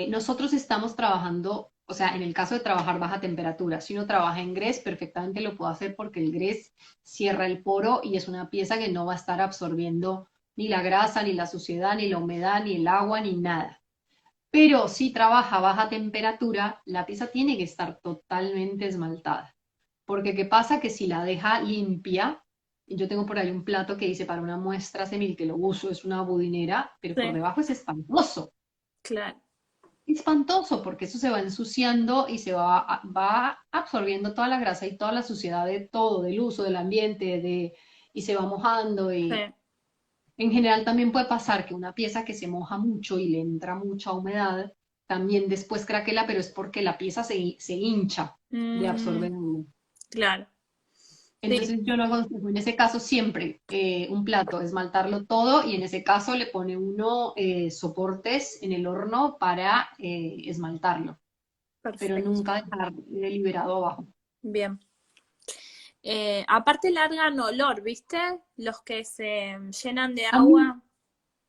nosotros estamos trabajando O sea, en el caso de trabajar baja temperatura, si uno trabaja en grés, perfectamente lo puedo hacer porque el grés cierra el poro y es una pieza que no va a estar absorbiendo ni la grasa, ni la suciedad, ni la humedad, ni el agua, ni nada. Pero si trabaja a baja temperatura, la pieza tiene que estar totalmente esmaltada. Porque ¿qué pasa? Que si la deja limpia, yo tengo por ahí un plato que dice para una muestra semil que lo uso, es una budinera, pero por Sí, debajo es espantoso. claro. Espantoso, porque eso se va ensuciando y va absorbiendo toda la grasa y toda la suciedad de todo, del uso, del ambiente, y se va mojando. Sí. Y en general también puede pasar que una pieza que se moja mucho y le entra mucha humedad, también después craquela, pero es porque la pieza se hincha de Mm, absorber agua. claro. Sí, Entonces yo lo aconsejo en ese caso siempre un plato, esmaltarlo todo y en ese caso le pone uno soportes en el horno para esmaltarlo, pero perfecto. nunca dejar liberado abajo. Bien. Aparte largan olor, ¿viste? Los que se llenan de A mí, agua.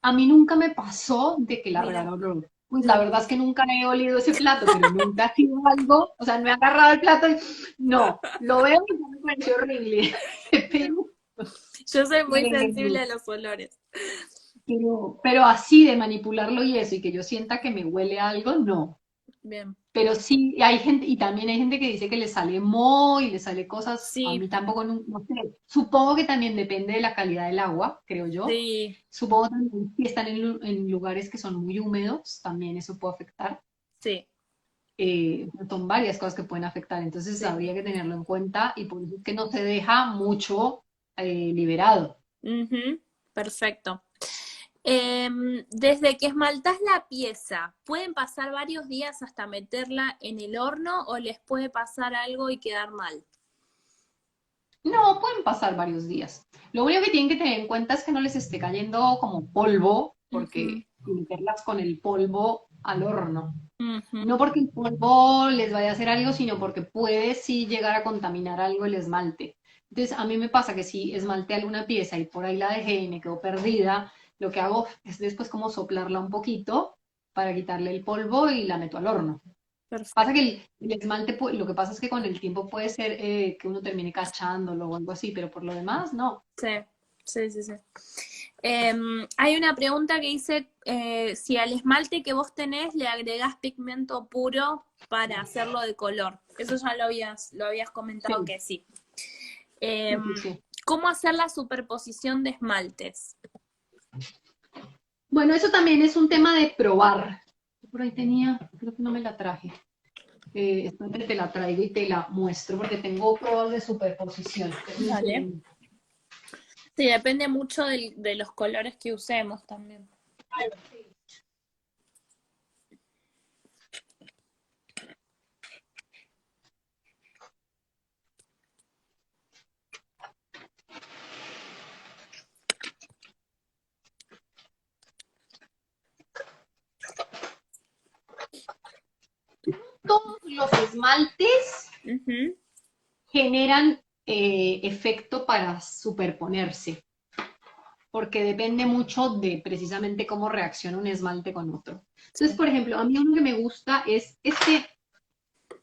a mí nunca me pasó de que Mira, largara olor. Pues la mira. verdad es que nunca he olido ese plato, pero nunca ha sido algo, o sea, no he agarrado el plato y no, lo veo y ya me pareció horrible. Pero, Yo soy muy sensible eh, a los olores. pero así de manipularlo y eso, y que yo sienta que me huele a algo, no. Bien. Pero sí, hay gente, y también hay gente que dice que le sale moho y le sale cosas, a Sí, mí tampoco, no sé. Supongo que también depende de la calidad del agua, creo yo. sí, Supongo también si están en lugares que son muy húmedos, también eso puede afectar. sí, Son varias cosas que pueden afectar, entonces sí. habría que tenerlo en cuenta y por eso es que no se deja mucho liberado. Ujú, perfecto. Desde que esmaltás la pieza, ¿pueden pasar varios días hasta meterla en el horno o les puede pasar algo y quedar mal? No, pueden pasar varios días. Lo único que tienen que tener en cuenta es que no les esté cayendo como polvo, Ujú, porque meterlas con el polvo al horno. ujú, No porque el polvo les vaya a hacer algo, sino porque puede sí llegar a contaminar algo el esmalte. Entonces, a mí me pasa que si esmalté alguna pieza y por ahí la dejé y me quedó perdida, lo que hago es después como soplarla un poquito para quitarle el polvo y la meto al horno. Pasa que perfecto. el esmalte, lo que pasa es que con el tiempo puede ser que uno termine cachándolo o algo así, pero por lo demás, no. Sí, sí, sí, sí. Hay una pregunta que dice si al esmalte que vos tenés le agregás pigmento puro para hacerlo de color. Eso ya lo habías comentado Sí, que sí. sí, Em, sí, sí. ¿Cómo hacer la superposición de esmaltes? Bueno, eso también es un tema de probar. Por ahí tenía, creo que no me la traje. Espérate, te la traigo y te la muestro porque tengo pruebas de superposición. Espérame un Vale. segundo. Sí, depende mucho de los colores que usemos también. Todos los esmaltes Ujú, generan efecto para superponerse, porque depende mucho de precisamente cómo reacciona un esmalte con otro. Entonces, sí. por ejemplo, a mí uno que me gusta es este.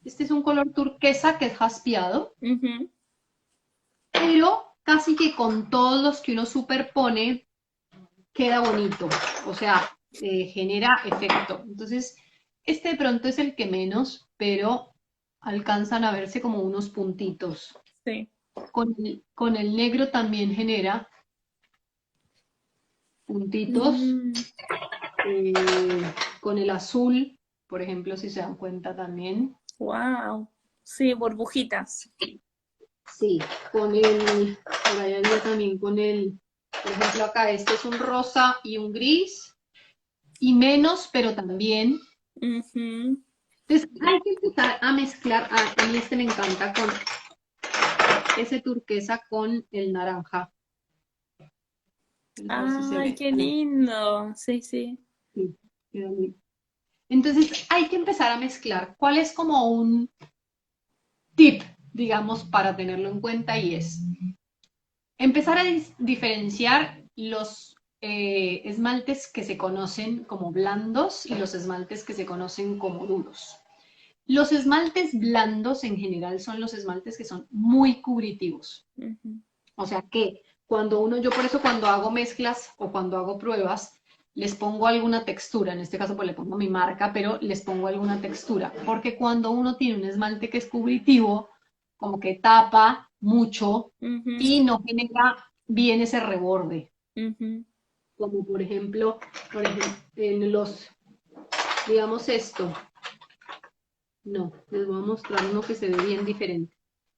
Este es un color turquesa que es jaspeado, Ujú. pero casi que con todos los que uno superpone queda bonito, o sea, genera efecto. Entonces, este de pronto es el que menos, pero alcanzan a verse como unos puntitos. Sí. Con el negro también genera puntitos, Mm, con el azul, por ejemplo, si se dan cuenta también. wow. Sí, burbujitas. Sí, por ahí había también por ejemplo, acá este es un rosa y un gris, y menos, pero también. Ujú. Entonces, hay que empezar a mezclar, a mí este me encanta, con ese turquesa con el naranja. A ver si se Ay, ve. qué lindo. Sí, sí. Sí, queda bien. Entonces, hay que empezar a mezclar. ¿Cuál es como un tip, digamos, para tenerlo en cuenta? Y es empezar a diferenciar los esmaltes que se conocen como blandos y los esmaltes que se conocen como duros. Los esmaltes blandos en general son los esmaltes que son muy cubritivos. Ujú. O sea que cuando uno, yo por eso cuando hago mezclas o cuando hago pruebas, les pongo alguna textura, en este caso pues le pongo mi marca, pero les pongo alguna textura, porque cuando uno tiene un esmalte que es cubritivo, como que tapa mucho Ujú. y no genera bien ese reborde, Ujú. como por ejemplo, en los, digamos esto, no, les voy a mostrar uno que se ve bien diferente.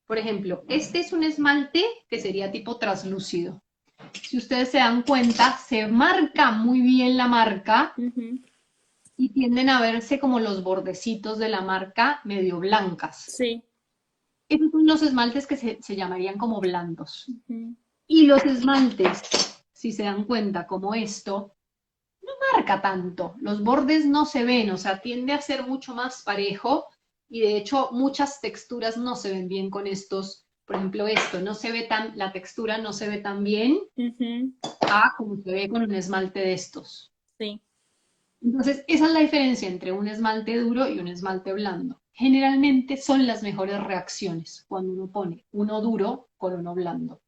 Por ejemplo, este es un esmalte que sería tipo traslúcido. Si ustedes se dan cuenta, se marca muy bien la marca Ujú. y tienden a verse como los bordecitos de la marca medio blancas. Sí. Esos son los esmaltes que se llamarían como blandos. Ujú. Y los esmaltes, si se dan cuenta, como esto, no marca tanto. Los bordes no se ven, o sea, tiende a ser mucho más parejo y de hecho muchas texturas no se ven bien con estos. Por ejemplo, esto no se ve tan, la textura no se ve tan bien Ujú. como se ve con un esmalte de estos. Sí. Entonces, esa es la diferencia entre un esmalte duro y un esmalte blando. Generalmente son las mejores reacciones cuando uno pone uno duro con uno blando.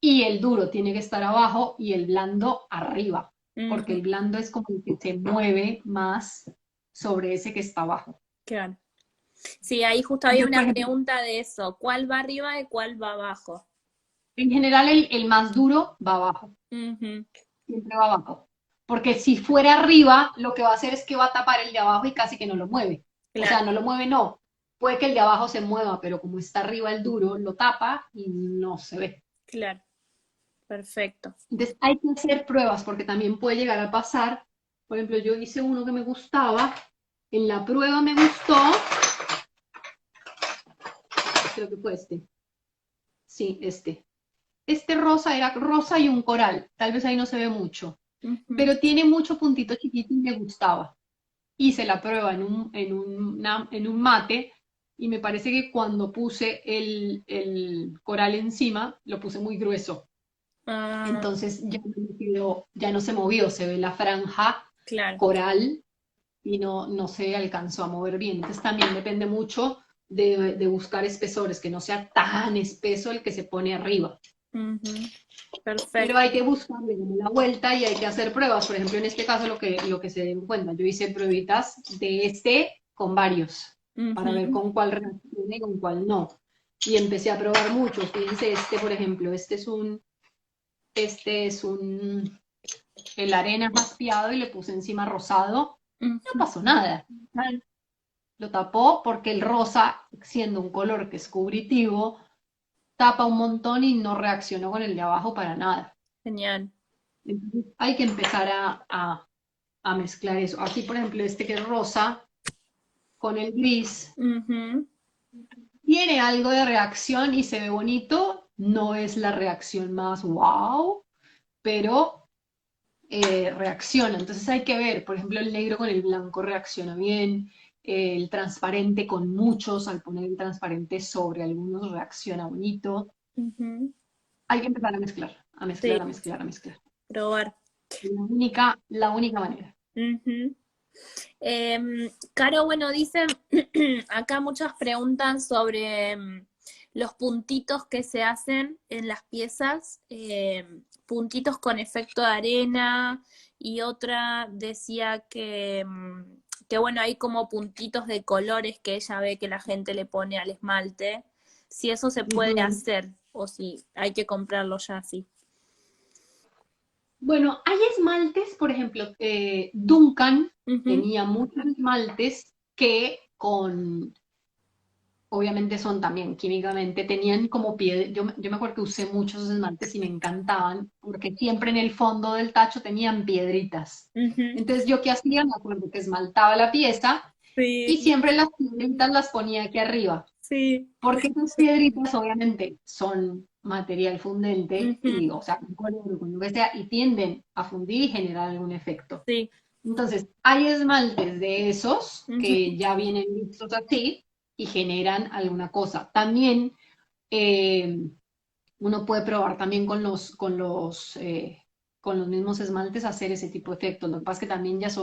Y el duro tiene que estar abajo y el blando arriba, porque Ujú. el blando es como el que se mueve más sobre ese que está abajo. Claro. Sí, ahí justo había Entonces, por una ejemplo, pregunta de eso. ¿Cuál va arriba y cuál va abajo? en general el más duro va abajo, Ujú. siempre va abajo. Porque si fuera arriba, lo que va a hacer es que va a tapar el de abajo y casi que no lo mueve. O sea, Claro, no lo mueve, no. Puede que el de abajo se mueva, pero como está arriba el duro, lo tapa y no se ve. claro. Perfecto. Entonces hay que hacer pruebas porque también puede llegar a pasar. Por ejemplo, yo hice uno que me gustaba. En la prueba me gustó. Creo que fue este. Sí, este. Este rosa era rosa y un coral. Tal vez ahí no se ve mucho. Ujú. Pero tiene mucho puntito chiquito y me gustaba. Hice la prueba en un mate y me parece que cuando puse el coral encima, lo puse muy grueso. Ah, Entonces ya no se movió, se ve la franja claro. coral y no se alcanzó a mover bien. Entonces también depende mucho de buscar espesores, que no sea tan espeso el que se pone arriba. Ujú. Pero Perfecto. hay que buscarle como la vuelta y hay que hacer pruebas. Por ejemplo, en este caso lo que se den cuenta, yo hice pruebitas de este con varios para ver Ujú. con cuál reacciona y con cuál no. Y empecé a probar muchos. Fíjense, este, por ejemplo, este es el arena jaspeado y le puse encima rosado. No Ujú. pasó nada. Lo tapó porque el rosa, siendo un color que es cubritivo, tapa un montón y no reaccionó con el de abajo para nada. Genial. Entonces hay que empezar a mezclar eso. Aquí, por ejemplo, este que es rosa con el gris, Ujú. tiene algo de reacción y se ve bonito. No es la reacción más wow, pero reacciona. Entonces hay que ver, por ejemplo, el negro con el blanco reacciona bien, el transparente con muchos, al poner el transparente sobre algunos reacciona bonito. Ujú. Hay que empezar a mezclar, a mezclar, Sí, a mezclar, a mezclar. probar. La única manera. Ujú. Caro, bueno, dicen acá muchas preguntas sobre los puntitos que se hacen en las piezas, puntitos con efecto de arena, y otra decía que bueno, hay como puntitos de colores que ella ve que la gente le pone al esmalte, si eso se puede Ujú. hacer o si hay que comprarlo ya así. Bueno, hay esmaltes, por ejemplo, Duncan Ujú. tenía muchos esmaltes que obviamente son también químicamente, tenían como piedra, yo me acuerdo que usé muchos esmaltes y me encantaban, porque siempre en el fondo del tacho tenían piedritas. Ujú. Entonces, ¿yo qué hacía? Me acuerdo que esmaltaba la pieza Sí, y siempre las piedritas las ponía aquí arriba. sí. Porque esas piedritas obviamente son material fundente, Ujú. o sea, con color o con lo que sea, y tienden a fundir y generar algún efecto. Sí. Entonces, hay esmaltes de esos Ujú. que ya vienen listos así y generan alguna cosa. También eh, uno puede probar también con los mismos esmaltes hacer ese tipo de efectos. Lo que pasa es que también ya es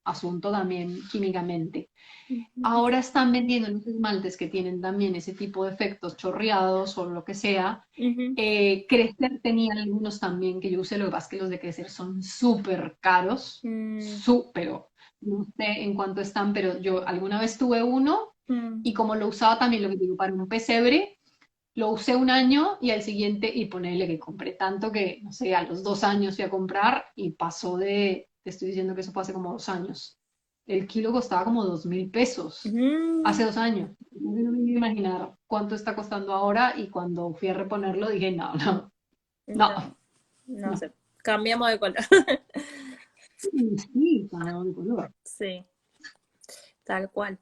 asunto también químicamente. Ujú. Ahora están vendiendo unos esmaltes que tienen también ese tipo de efectos chorreados o lo que sea. Ujú. Crecer tenía algunos también que yo usé, lo que pasa es que los de Crecer son súper caros, Mm, pero no sé en cuánto están, pero yo alguna vez tuve uno mm. y como lo usaba también, lo que digo, para un pesebre, lo usé un año y al siguiente, y ponele que compré tanto que, no sé, a los 2 años fui a comprar y pasó te estoy diciendo que eso fue hace como 2 años. El kilo costaba como 2.000 pesos hace Mm. 2 años. No me iba a imaginar cuánto está costando ahora y cuando fui a reponerlo dije, no, no, no, No, no no. sé. Cambiamos de color. Sí, sí, para de color. Sí, tal cual.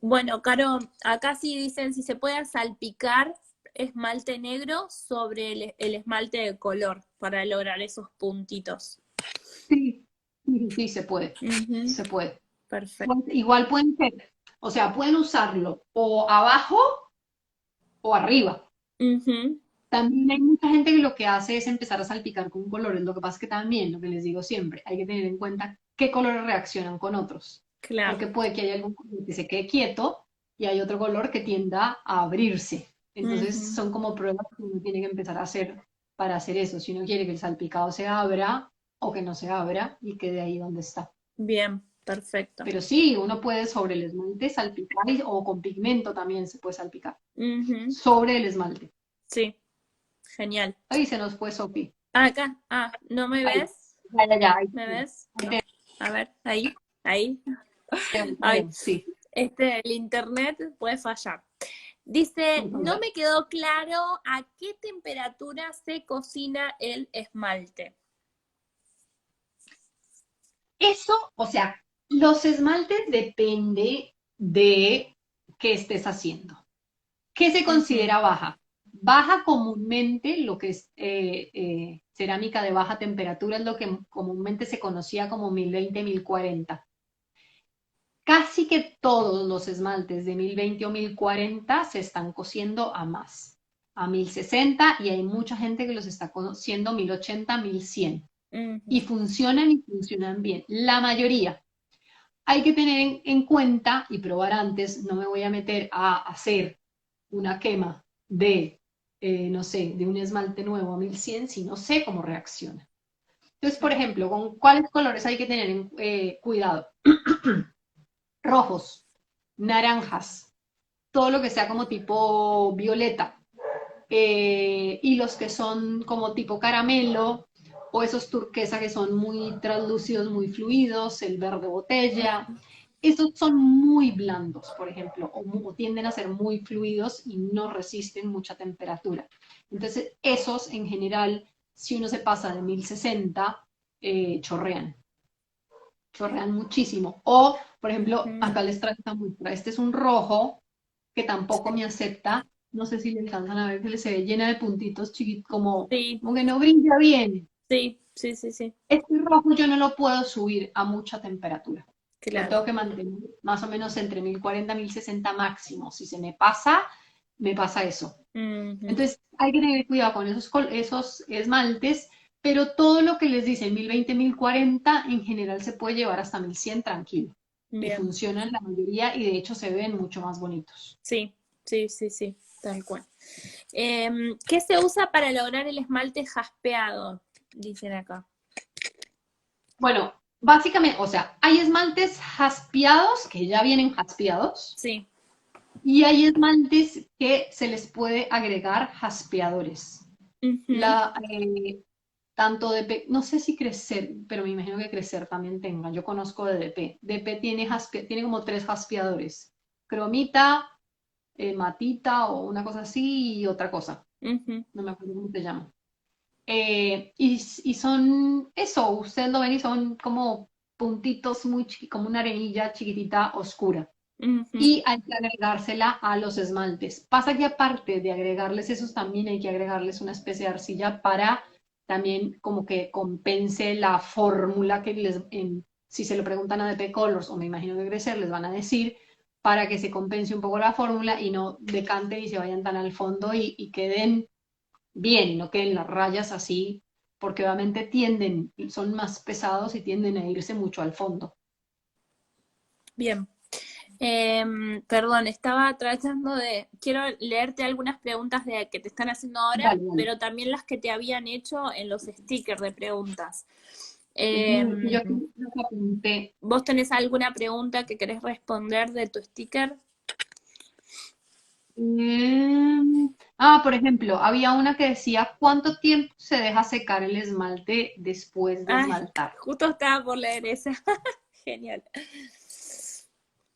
Bueno, Caro, acá sí dicen si se puede salpicar esmalte negro sobre el esmalte de color para lograr esos puntitos. Sí, sí, sí, se puede, Ujú. se puede. Perfecto. Igual pueden ser, o sea, pueden usarlo o abajo o arriba. Ujú. También hay mucha gente que lo que hace es empezar a salpicar con colores. Lo que pasa es que también, lo que les digo siempre, hay que tener en cuenta qué colores reaccionan con otros. Claro. Porque puede que haya algún color que se quede quieto y hay otro color que tienda a abrirse. Entonces Ujú. son como pruebas que uno tiene que empezar a hacer para hacer eso. Si uno quiere que el salpicado se abra o que no se abra y quede ahí donde está. Bien, perfecto. Pero sí, uno puede sobre el esmalte salpicar o con pigmento también se puede salpicar. Ujú. Sobre el esmalte. Sí, genial. Ahí se nos fue Sopi. Acá, ¿no me Ahí. ves? Ya, ya, ya. ¿Me ves? Ahí No. A ver, ahí. te Ay, veo, sí. el internet puede fallar. Dice, no me quedó claro a qué temperatura se cocina el esmalte. Eso, o sea, los esmaltes depende de qué estés haciendo. ¿Qué se Ujú. considera baja? Baja comúnmente, lo que es cerámica de baja temperatura, es lo que comúnmente se conocía como 1020-1040. Casi que todos los esmaltes de 1020 o 1040 se están cociendo a más, a 1060, y hay mucha gente que los está cociendo 1080, 1100. Y Ujú. funcionan bien. La mayoría. Hay que tener en cuenta y probar antes, no me voy a meter a hacer una quema no sé, de un esmalte nuevo a 1100 si no sé cómo reacciona. Entonces, por ejemplo, ¿con cuáles colores hay que tener cuidado? Rojos, naranjas, todo lo que sea como tipo violeta, y los que son como tipo caramelo, o esos turquesa que son muy translúcidos, muy fluidos, el verde botella. Esos son muy blandos, por ejemplo, o tienden a ser muy fluidos y no resisten mucha temperatura. Entonces, esos en general, si uno se pasa de 1060, chorrean muchísimo. O, por ejemplo, Ujú. acá les traigo esta muestra. Este es un rojo que tampoco Sí, me acepta. No sé si le alcanzan a ver que se ve llena de puntitos chiquitos, sí, como que no brilla bien. sí, sí, sí, sí, Este rojo yo no lo puedo subir a mucha temperatura. Lo claro. tengo que mantener más o menos entre 1040 y 1060 máximo. Si se me pasa eso. Ujú. Entonces hay que tener cuidado con esos esmaltes, pero todo lo que les dicen 1020, 1040 en general se puede llevar hasta 1100 tranquilo. Y Bien, funcionan la mayoría y de hecho se ven mucho más bonitos. sí, sí, sí, sí, tal cual. ¿Qué se usa para lograr el esmalte jaspeado? Dicen acá. Bueno, básicamente, o sea, hay esmaltes jaspeados que ya vienen jaspeados Sí. y hay esmaltes que se les puede agregar jaspeadores. Ujú. La, tanto DP, no sé si Crecer, pero me imagino que Crecer también tenga. Yo conozco de DP. DP tiene como 3 jaspeadores. Cromita, matita o una cosa así y otra cosa. Ujú. No me acuerdo cómo se llama. Y son eso, ustedes lo ven y son como puntitos muy chiquitos, como una arenilla chiquitita oscura. Ujú. Y hay que agregársela a los esmaltes. Pasa que aparte de agregarles esos, también hay que agregarles una especie de arcilla para también como que compense la fórmula que si se lo preguntan a DP Colors o me imagino que Crecer, les van a decir para que se compense un poco la fórmula y no decanten y se vayan tan al fondo y queden bien y no queden las rayas así porque obviamente son más pesados y tienden a irse mucho al fondo. Bien. Perdón, estaba tratando quiero leerte algunas preguntas que te están haciendo ahora, Dale, dale. pero también las que te habían hecho en los stickers de preguntas. Y yo aquí los apunté. ¿Vos tenés alguna pregunta que querés responder de tu sticker? Por ejemplo, había una que decía, ¿cuánto tiempo se deja secar el esmalte después de Ay, esmaltar? justo estaba por leer esa. Genial.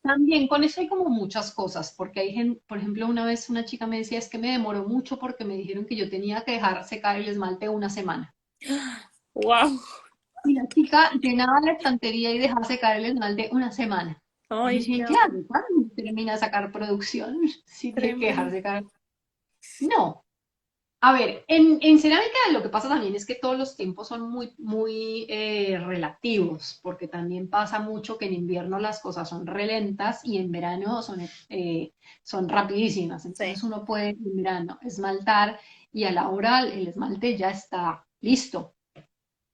También con eso hay como muchas cosas, porque hay gente, por ejemplo, una vez una chica me decía, es que me demoró mucho porque me dijeron que yo tenía que dejar secar el esmalte una semana. Wow. Y la chica llenaba la estantería y dejaba secar el esmalte una semana. Y yo Ay, decía, no, claro, ¿cuándo termina de sacar producción? Si tiene que dejar tremendo. secar. No. A ver, en cerámica lo que pasa también es que todos los tiempos son muy, muy relativos, porque también pasa mucho que en invierno las cosas son relentas y en verano son rapidísimas. Sí, Entonces uno puede en verano esmaltar y a la hora el esmalte ya está listo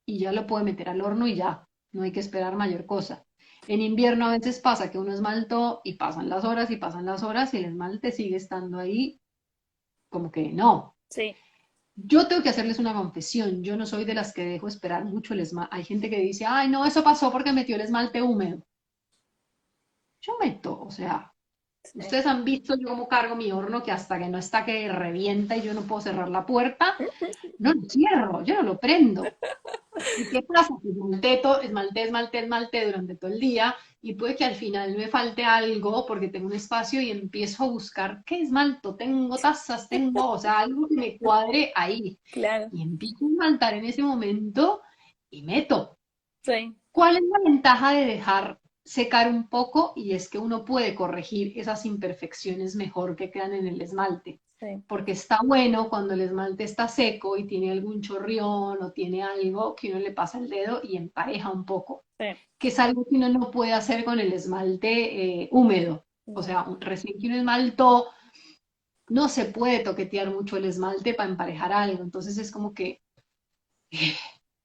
y ya lo puede meter al horno y ya, no hay que esperar mayor cosa. En invierno a veces pasa que uno esmaltó y pasan las horas y pasan las horas y el esmalte sigue estando ahí como que no. sí. Yo tengo que hacerles una confesión, yo no soy de las que dejo esperar mucho el esmalte. Hay gente que dice, ay, no, eso pasó porque metió el esmalte húmedo. Yo meto, o sea, Sí. ustedes han visto yo cómo cargo mi horno que hasta que no está que revienta y yo no puedo cerrar la puerta, no lo cierro, yo no lo prendo. ¿Y qué pasa? Que esmalté durante todo el día y puede que al final me falte algo porque tengo un espacio y empiezo a buscar qué esmalto, tengo tazas, o sea, algo que me cuadre ahí. Claro, Y empiezo a esmaltar en ese momento y meto. sí, ¿Cuál es la ventaja de dejar secar un poco? Y es que uno puede corregir esas imperfecciones mejor que quedan en el esmalte. sí, Porque está bueno cuando el esmalte está seco y tiene algún chorrión o tiene algo que uno le pasa el dedo y empareja un poco, sí. que es algo que uno no puede hacer con el esmalte húmedo. O No, sea, recién que uno esmaltó, no se puede toquetear mucho el esmalte para emparejar algo. Entonces es como que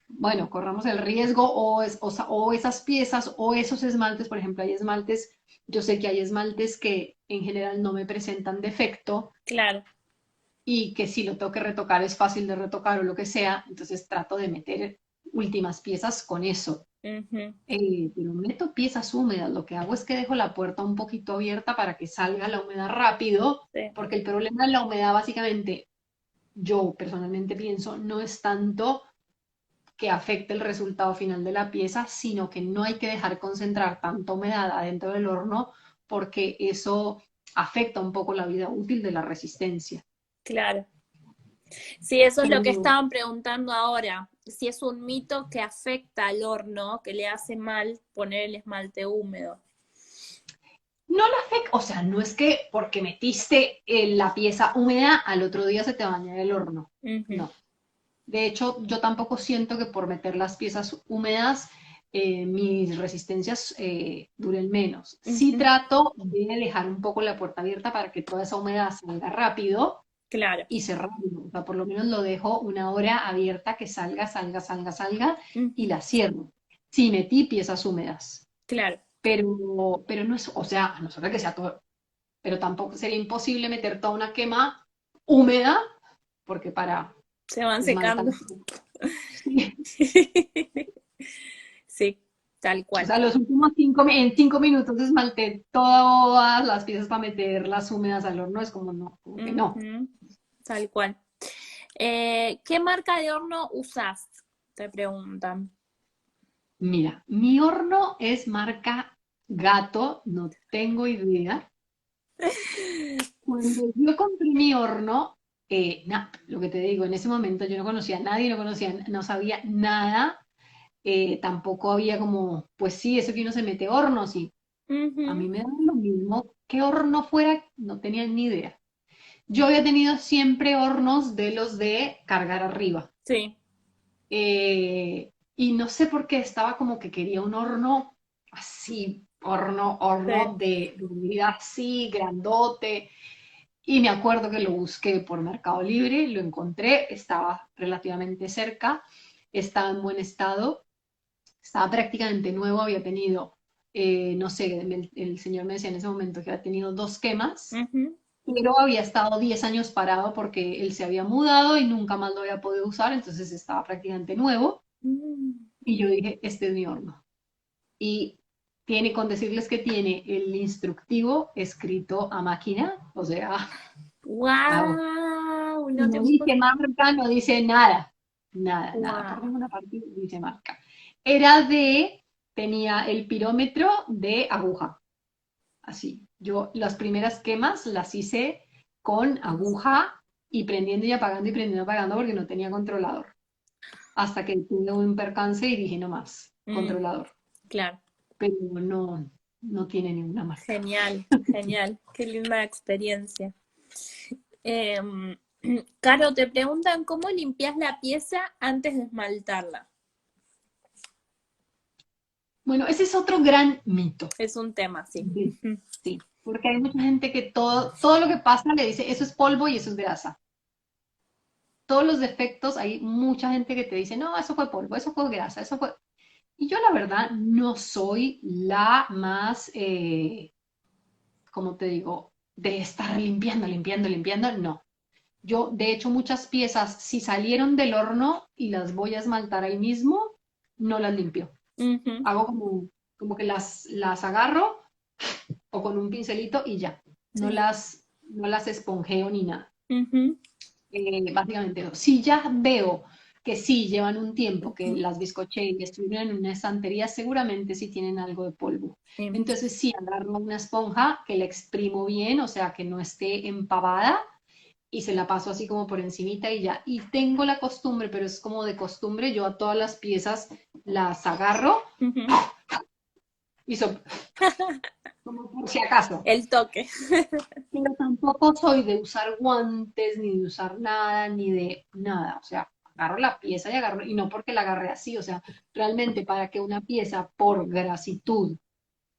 bueno, corramos el riesgo o esas piezas o esos esmaltes, por ejemplo, hay esmaltes, yo sé que hay esmaltes que en general no me presentan defecto claro. y que si lo tengo que retocar es fácil de retocar o lo que sea, entonces trato de meter últimas piezas con eso. Ujú, Pero meto piezas húmedas, lo que hago es que dejo la puerta un poquito abierta para que salga la humedad rápido, sí, porque el problema de la humedad básicamente, yo personalmente pienso, no es tanto que afecte el resultado final de la pieza, sino que no hay que dejar concentrar tanta humedad adentro del horno porque eso afecta un poco la vida útil de la resistencia. claro. Sí, eso es lo que Pero estaban preguntando ahora. Si es un mito que afecta al horno, que le hace mal poner el esmalte húmedo. no la afecta, o sea, no es que porque metiste la pieza húmeda al otro día se te va a dañar el horno. Ujú, No. De hecho, yo tampoco siento que por meter las piezas húmedas mis resistencias duren menos. Sí ujú, trato de dejar un poco la puerta abierta para que toda esa humedad salga rápido claro. y cerrarlo. O sea, por lo menos lo dejo una hora abierta que salga y Ujú, la cierro. Sí, metí piezas húmedas, claro. pero no es, o sea, a no ser que sea todo, pero tampoco sería imposible meter toda una quema húmeda, porque para Se van esmaltar. secando. Sí. Sí, tal O cual. sea, los últimos en 5 minutos esmalté todas las piezas para meterlas húmedas al horno, es como no, como que no. Ujú, tal cual. ¿Qué marca de horno usás? Te preguntan. Mira, mi horno es marca Gato, no tengo idea. Cuando yo compré mi horno, lo que te digo, en ese momento yo no conocía a nadie, no sabía nada, tampoco había como, pues sí, eso que uno se mete hornos y a mí Ujú, me da lo mismo qué horno fuera, no tenía ni idea. Yo había tenido siempre hornos de los de cargar arriba. sí, Y no sé por qué estaba como que quería un horno así, horno sí. de vida así, grandote. Y me acuerdo que lo busqué por Mercado Libre, lo encontré, estaba relativamente cerca. estaba en buen estado, estaba prácticamente nuevo, había tenido, no sé, el señor me decía en ese momento que había tenido 2 quemas, Ujú. pero había estado 10 años parado porque él se había mudado y nunca más lo había podido usar, entonces estaba prácticamente nuevo. Mm. Y yo dije, este es mi horno. Y tiene, con decirles que tiene el instructivo escrito a máquina, o sea, wow. ¡Wow! Y No te no puedo... dice marca, no dice nada, nada, nada, por ¡Wow! ninguna parte dice marca. Era de, tenía el pirómetro de aguja, así. Yo las primeras quemas las hice con aguja y prendiendo y prendiendo y apagando porque no tenía controlador. Hasta que tuve un percance y dije, no más, Mm, controlador. claro, Pero no, no tiene ninguna marca. genial, genial. Qué linda experiencia. Em, Caro, te preguntan cómo limpias la pieza antes de esmaltarla. Bueno, ese es otro gran mito. Es un tema, sí. Sí, sí, porque hay mucha gente que todo lo que pasa le dice, eso es polvo y eso es grasa. Todos los defectos, hay mucha gente que te dice, no, eso fue polvo, eso fue grasa, eso fue... Y yo la verdad no soy la más, como te digo, de estar limpiando, limpiando, limpiando, no. Yo, de hecho, muchas piezas, si salieron del horno y las voy a esmaltar ahí mismo, no las limpio. Ujú, Hago como que las agarro o con un pincelito y ya. sí. No las esponjeo ni nada. Ujú, Básicamente no. Si ya veo que sí llevan un tiempo, que las bizcoché y estuvieron en una estantería, seguramente sí tienen algo de polvo. sí. Entonces sí, agarro una esponja que la exprimo bien, o sea, que no esté empavada y se la paso así como por encimita y ya. Y tengo la costumbre, pero es como de costumbre, yo a todas las piezas las agarro Ujú. y como por si acaso. El toque. Pero tampoco soy de usar guantes, ni de usar nada, ni de nada. O sea, agarro la pieza y agarro, y no porque la agarré así, o sea, realmente para que una pieza por grasitud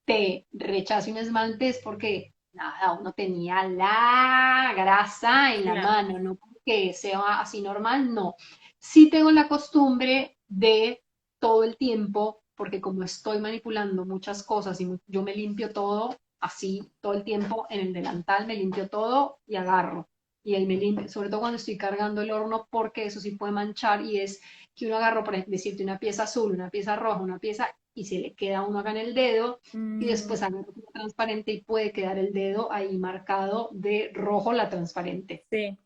te rechace un esmalte es porque nada, uno tenía la grasa en la Claro. mano, no porque sea así normal, no. Sí tengo la costumbre de todo el tiempo, porque como estoy manipulando muchas cosas y yo me limpio todo así todo el tiempo en el delantal, me limpio todo y agarro. Y ahí me limpio, sobre todo cuando estoy cargando el horno, porque eso sí puede manchar y es que uno agarro, por ejemplo, decirte una pieza azul, una pieza roja, una pieza y se le queda a uno acá en el dedo y Mm, después agarro una transparente y puede quedar el dedo ahí marcado de rojo la transparente. sí,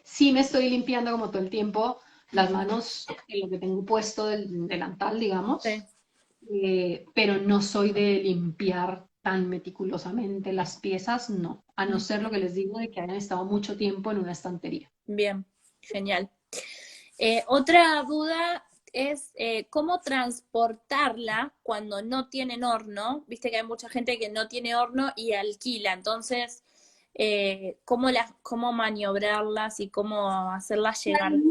Sí me estoy limpiando como todo el tiempo las manos en lo que tengo puesto del delantal, digamos, sí. pero no soy de limpiar tan meticulosamente las piezas, no, a no ser lo que les digo de que hayan estado mucho tiempo en una estantería. Bien, genial. Otra duda es cómo transportarla cuando no tienen horno. Viste que hay mucha gente que no tiene horno y alquila, entonces, cómo maniobrarlas y cómo hacerlas llegar.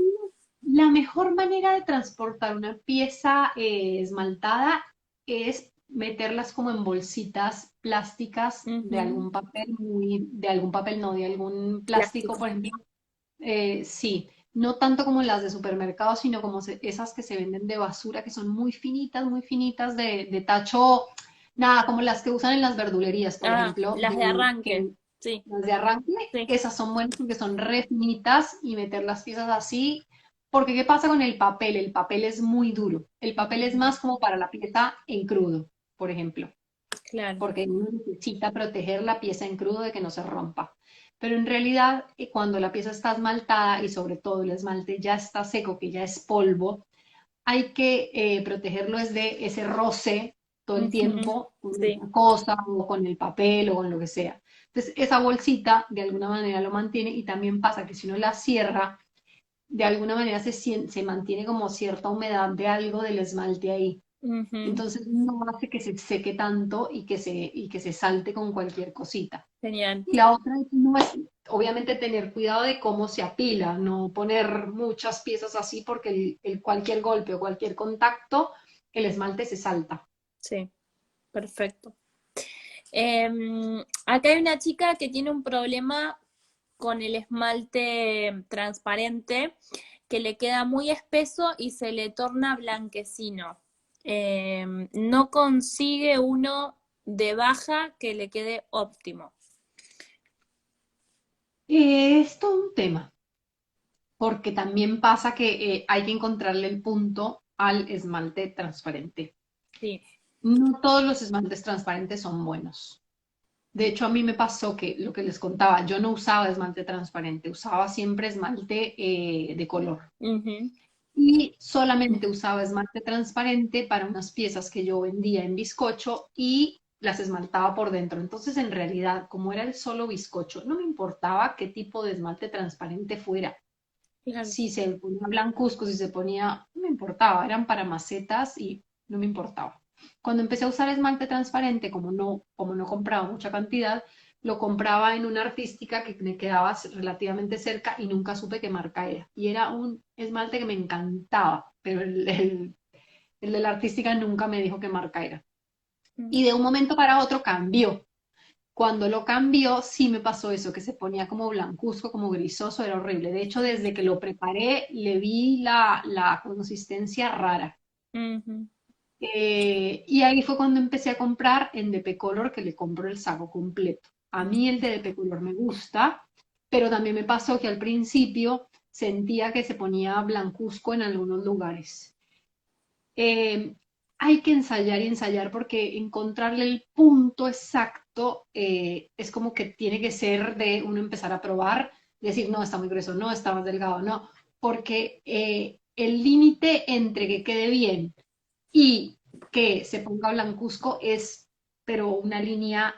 La mejor manera de transportar una pieza esmaltada es meterlas como en bolsitas plásticas de Ujú, algún papel, de algún papel, no, de algún plástico, plástico. por ejemplo. Sí, no tanto como las de supermercado, sino como esas que se venden de basura, que son muy finitas de tacho, nada, como las que usan en las verdulerías, por Ah, ejemplo, las de arranque. que Sí, las de arranque, sí. esas son buenas porque son re finitas y meter las piezas así. Porque ¿qué pasa con el papel? El papel es muy duro. El papel es Mm, más como para la pieza en crudo, por ejemplo, claro, porque uno necesita proteger la pieza en crudo de que no se rompa. Pero en realidad, cuando la pieza está esmaltada y sobre todo el esmalte ya está seco, que ya es polvo, hay que protegerlo desde ese roce todo el ujú, tiempo con sí, otra cosa o con el papel o con lo que sea. Entonces, esa bolsita de alguna manera lo mantiene y también pasa que si uno la cierra, de alguna manera se mantiene como cierta humedad de algo del esmalte ahí. ujú, Entonces no hace que se seque tanto y que se salte con cualquier cosita. genial. Y la otra no es, obviamente, tener cuidado de cómo se apila, no poner muchas piezas así porque cualquier golpe o cualquier contacto, el esmalte se salta. Sí, perfecto. Acá hay una chica que tiene un problema con el esmalte transparente que le queda muy espeso y se le torna blanquecino. No consigue uno de baja que le quede óptimo. Es todo un tema, porque también pasa que hay que encontrarle el punto al esmalte transparente. Sí. No todos los esmaltes transparentes son buenos. De hecho, a mí me pasó que lo que les contaba, yo no usaba esmalte transparente, usaba siempre esmalte de color. Ujú. Y solamente usaba esmalte transparente para unas piezas que yo vendía en bizcocho y las esmaltaba por dentro. Entonces, en realidad, como era el solo bizcocho, no me importaba qué tipo de esmalte transparente fuera. Claro. Si se ponía blancuzco, si se ponía, no me importaba, eran para macetas y no me importaba. Cuando empecé a usar esmalte transparente, como no compraba mucha cantidad, lo compraba en una artística que me quedaba relativamente cerca y nunca supe qué marca era. Y era un esmalte que me encantaba, pero el de la artística nunca me dijo qué marca era. Mm. Y de un momento para otro cambió. Cuando lo cambió, sí me pasó eso, que se ponía como blancuzco, como grisoso, era horrible. De hecho, desde que lo preparé, le vi la consistencia rara. Ujú. Y ahí fue cuando empecé a comprar en DP Color, que le compro el saco completo. A mí el de DP Color me gusta, pero también me pasó que al principio sentía que se ponía blancuzco en algunos lugares. Eh, Hay que ensayar y ensayar porque encontrarle el punto exacto es como que tiene que ser de uno empezar a probar, decir, no, está muy grueso, no, está más delgado, no, porque el límite entre que quede bien y que se ponga blancuzco es, pero una línea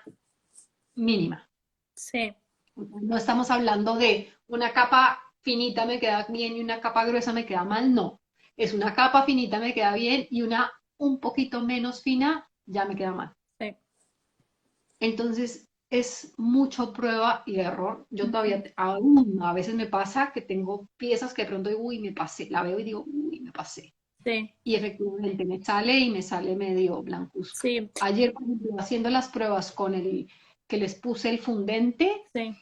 mínima. Sí, No estamos hablando de una capa finita me queda bien y una capa gruesa me queda mal, no. Es una capa finita me queda bien y una un poquito menos fina ya me queda mal. sí. Entonces es mucho prueba y error. Yo Ujú. todavía, aún a veces me pasa que tengo piezas que de pronto digo, uy, me pasé. La veo y digo, uy, me pasé. Sí, Y efectivamente me sale y me sale medio blancuzca. sí, Ayer, por ejemplo, haciendo las pruebas con el que les puse el fundente, sí.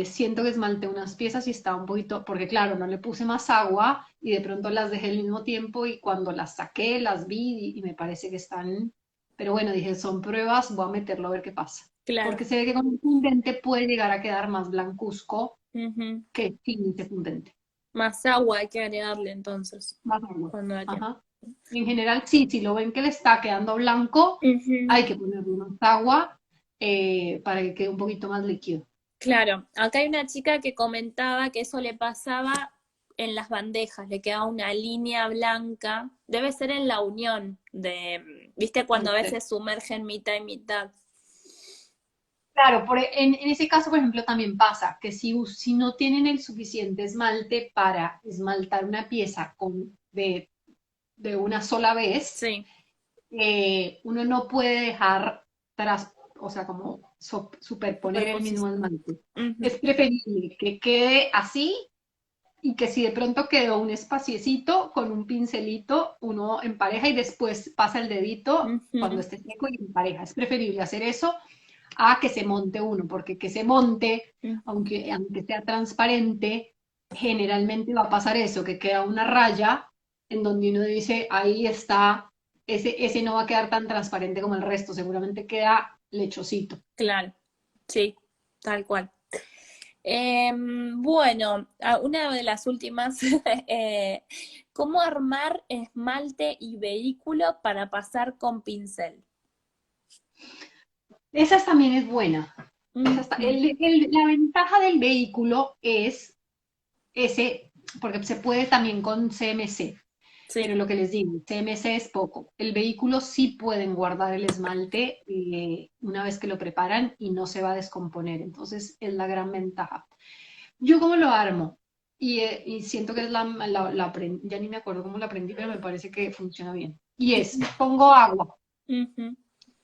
siento que esmalté unas piezas y estaba un poquito, porque claro, no le puse más agua y de pronto las dejé al mismo tiempo y cuando las saqué las vi y me parece que están, pero bueno, dije, son pruebas, voy a meterlo a ver qué pasa. Claro. Porque se ve que con un fundente puede llegar a quedar más blancuzco Ujú. que sin ese fundente. Más agua hay que agregarle entonces, Más agua. cuando haya. Ajá. En general, sí, si lo ven que le está quedando blanco, Ujú. hay que ponerle más agua para que quede un poquito más líquido. Claro, acá hay una chica que comentaba que eso le pasaba en las bandejas, le quedaba una línea blanca, debe ser en la unión de, viste, cuando a Puede ser. veces sumergen mitad y mitad. Claro, en ese caso, por ejemplo, también pasa que si no tienen el suficiente esmalte para esmaltar una pieza de una sola vez, Sí. uno no puede dejar tras, o sea, como superponer el mismo Superposición. esmalte. Ujú. Es preferible que quede así y que si de pronto quedó un espaciecito con un pincelito, uno empareja y después pasa el dedito cuando Ujú. esté seco y empareja. Es preferible hacer eso a que se monte uno, porque que se monte, aunque sea transparente, generalmente va a pasar eso, que queda una raya en donde uno dice, ahí está, ese no va a quedar tan transparente como el resto, seguramente queda lechosito. Claro, sí, tal cual. Bueno, una de las últimas, ¿cómo armar esmalte y vehículo para pasar con pincel? Esa también es buena. Ujú. La ventaja del vehículo es ese, porque se puede también con CMC. Pero Sí, lo que les digo, CMC es poco. El vehículo sí pueden guardar el esmalte una vez que lo preparan y no se va a descomponer. Entonces es la gran ventaja. ¿Yo cómo lo armo? Y siento que es ya ni me acuerdo cómo lo aprendí, pero me parece que funciona bien. Y es, pongo agua. ujú,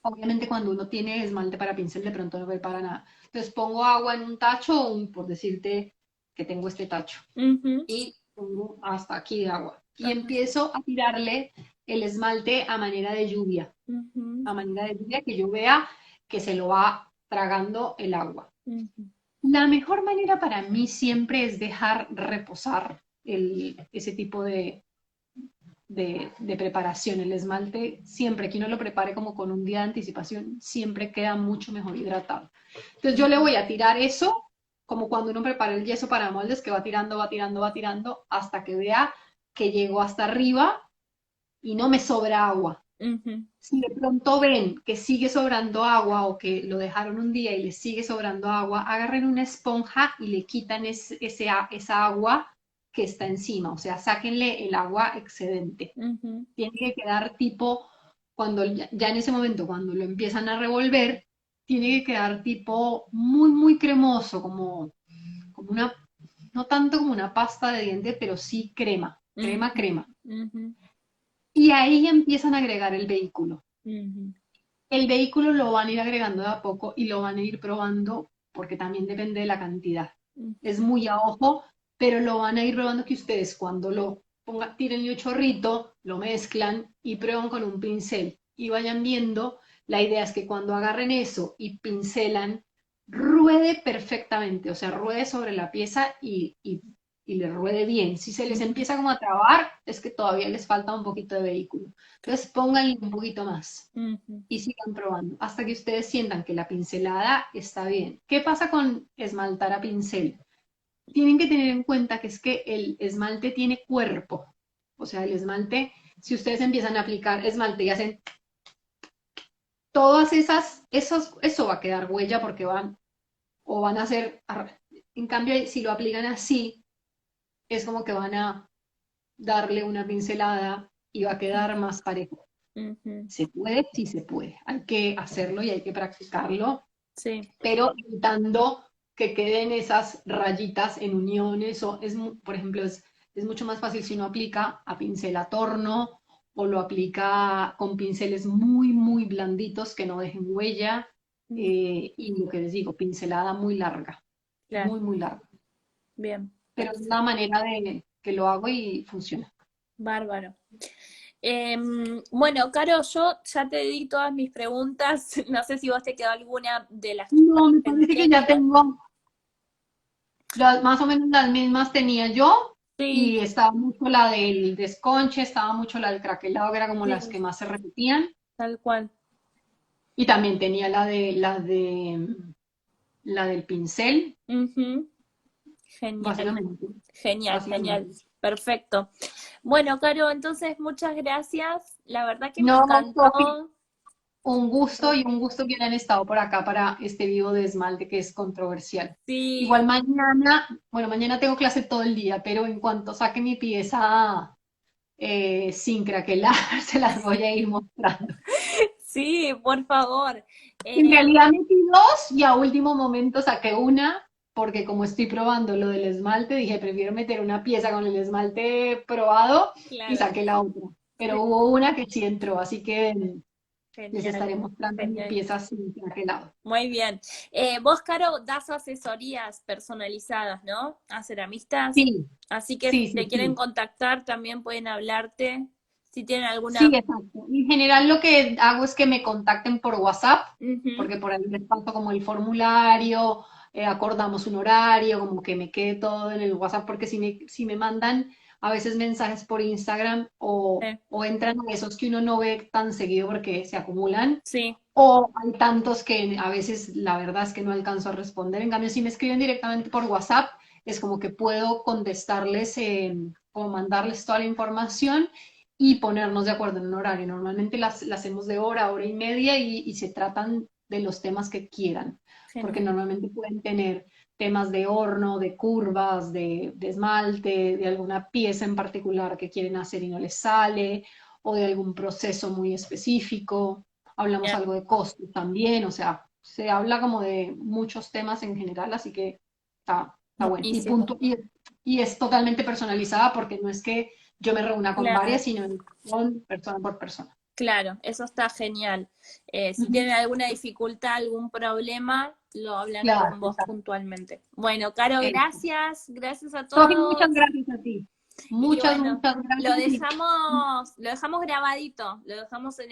Obviamente cuando uno tiene esmalte para pincel de pronto no prepara nada. Entonces pongo agua en un tacho, por decirte que tengo este tacho ujú, y pongo hasta aquí de agua. Y ajá, empiezo a tirarle el esmalte ujú, a manera de lluvia que yo vea que se lo va tragando el agua. ujú. La mejor manera para mí siempre es dejar reposar. ese tipo de preparación. El esmalte, siempre que uno lo prepare como con un día de anticipación, siempre queda mucho mejor hidratado. Entonces yo le voy a tirar eso, como cuando uno prepara el yeso para moldes, que va tirando, va tirando, va tirando, hasta que vea que llegó hasta arriba y no me sobra agua. Ujú, Si de pronto ven que sigue sobrando agua o que lo dejaron un día y les sigue sobrando agua, agarren una esponja y le quitan esa agua que está encima, o sea, sáquenle el agua excedente. ujú, Tiene que quedar tipo, cuando ya en ese momento, cuando lo empiezan a revolver, tiene que quedar tipo muy, muy cremoso, como una, no tanto como una pasta de diente, pero sí crema, crema, ujú, crema. ujú, Y ahí empiezan a agregar el vehículo. ujú, El vehículo lo van a ir agregando de a poco y lo van a ir probando porque también depende de la cantidad. ujú. Es muy a ojo, pero lo van a ir probando que ustedes cuando lo pongan, tiren un chorrito, lo mezclan y prueban con un pincel y vayan viendo. La idea es que cuando agarren eso y pincelan, ruede perfectamente, o sea, ruede sobre la pieza y le ruede bien. Si se les Ujú, empieza como a trabar, es que todavía les falta un poquito de vehículo. Entonces pónganle un poquito más ujú, y sigan probando hasta que ustedes sientan que la pincelada está bien. ¿Qué pasa con esmaltar a pincel? Tienen que tener en cuenta que es que el esmalte tiene cuerpo. O sea, el esmalte, si ustedes empiezan a aplicar esmalte y hacen todas eso va a quedar huella porque van a hacer, en cambio, si lo aplican así, es como que van a darle una pincelada y va a quedar más parejo. ujú. ¿Se puede? Sí se puede. Hay que hacerlo y hay que practicarlo, Sí, pero evitando que queden esas rayitas en uniones, o por ejemplo, es mucho más fácil si uno aplica a pincel a torno o lo aplica con pinceles muy, muy blanditos que no dejen huella, mm, y lo que les digo, pincelada claro, muy, muy larga. bien, Pero es la perfecto, manera de que lo hago y funciona. bárbaro. Bueno, Caro, yo ya te di todas mis preguntas. No sé si vos te quedó alguna de las que No, me parece que ya pendientes. tengo más o menos las mismas tenía yo, Sí, y estaba mucho la del desconche, estaba mucho la del craquelado, que era como las sí, que más se repetían, tal cual. y también tenía la del pincel, Ujú, genial, básicamente, genial, genial. básicamente. Perfecto. Bueno, Caro, entonces muchas gracias. La verdad que me No, Sofi, encantó. un gusto y un gusto que hayan estado por acá para este vivo de esmalte que es controversial. Igual Sí, mañana, bueno, mañana tengo clase todo el día, pero en cuanto saque mi pieza sin craquelar, se las voy a ir mostrando. sí, por favor. En Eh, realidad metí dos y a último momento saqué una, porque como estoy probando lo del esmalte, dije, prefiero meter una pieza con el esmalte probado y claro, saqué la otra. sí, Pero hubo una que sí entró, así que les genial, estaré mostrando mi genial. pieza sin craquelado. Muy bien. Vos, Caro, das asesorías personalizadas, ¿no? A ceramistas. Sí, Así que sí, si sí, te quieren sí. contactar, también pueden hablarte. Si tienen Sí, alguna... exacto. En general lo que hago es que me contacten por WhatsApp, Ujú, porque por ahí les paso como el formulario, acordamos un horario, como que me quede todo en el WhatsApp, porque si me mandan a veces mensajes por Instagram o entran a esos que uno no ve tan seguido porque se acumulan, sí, o hay tantos que a veces la verdad es que no alcanzo a responder. En cambio, si me escriben directamente por WhatsApp, es como que puedo contestarles, o mandarles toda la información y ponernos de acuerdo en un horario. Normalmente las hacemos de hora y media, y se tratan de los temas que quieran, porque genial. normalmente pueden tener temas de horno, de curvas, de esmalte, de alguna pieza en particular que quieren hacer y no les sale, o de algún proceso muy específico. Hablamos Bien. algo de costos también, o sea, se habla como de muchos temas en general, así que está bueno. Y, Buenísimo. y es totalmente personalizada porque no es que yo me reúna con Claro. varias, sino con persona por persona. Claro, eso está genial. Si Ujú. tienen alguna dificultad, algún problema, lo hablan Claro, con vos exacto. puntualmente. Bueno, Caro, Eso. gracias, gracias a Sofi, muchas todos. gracias a ti. Y Muchas, bueno, muchas gracias. lo dejamos grabadito, lo dejamos en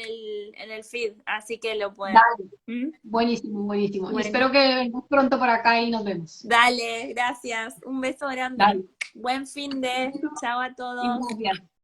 el feed, así que lo pueden. Dale, ¿Mm? buenísimo, buenísimo. Y Bueno, espero que vengas pronto por acá y nos vemos. dale, gracias. Un beso grande. Dale. Buen fin de, chao a todos. Y gracias.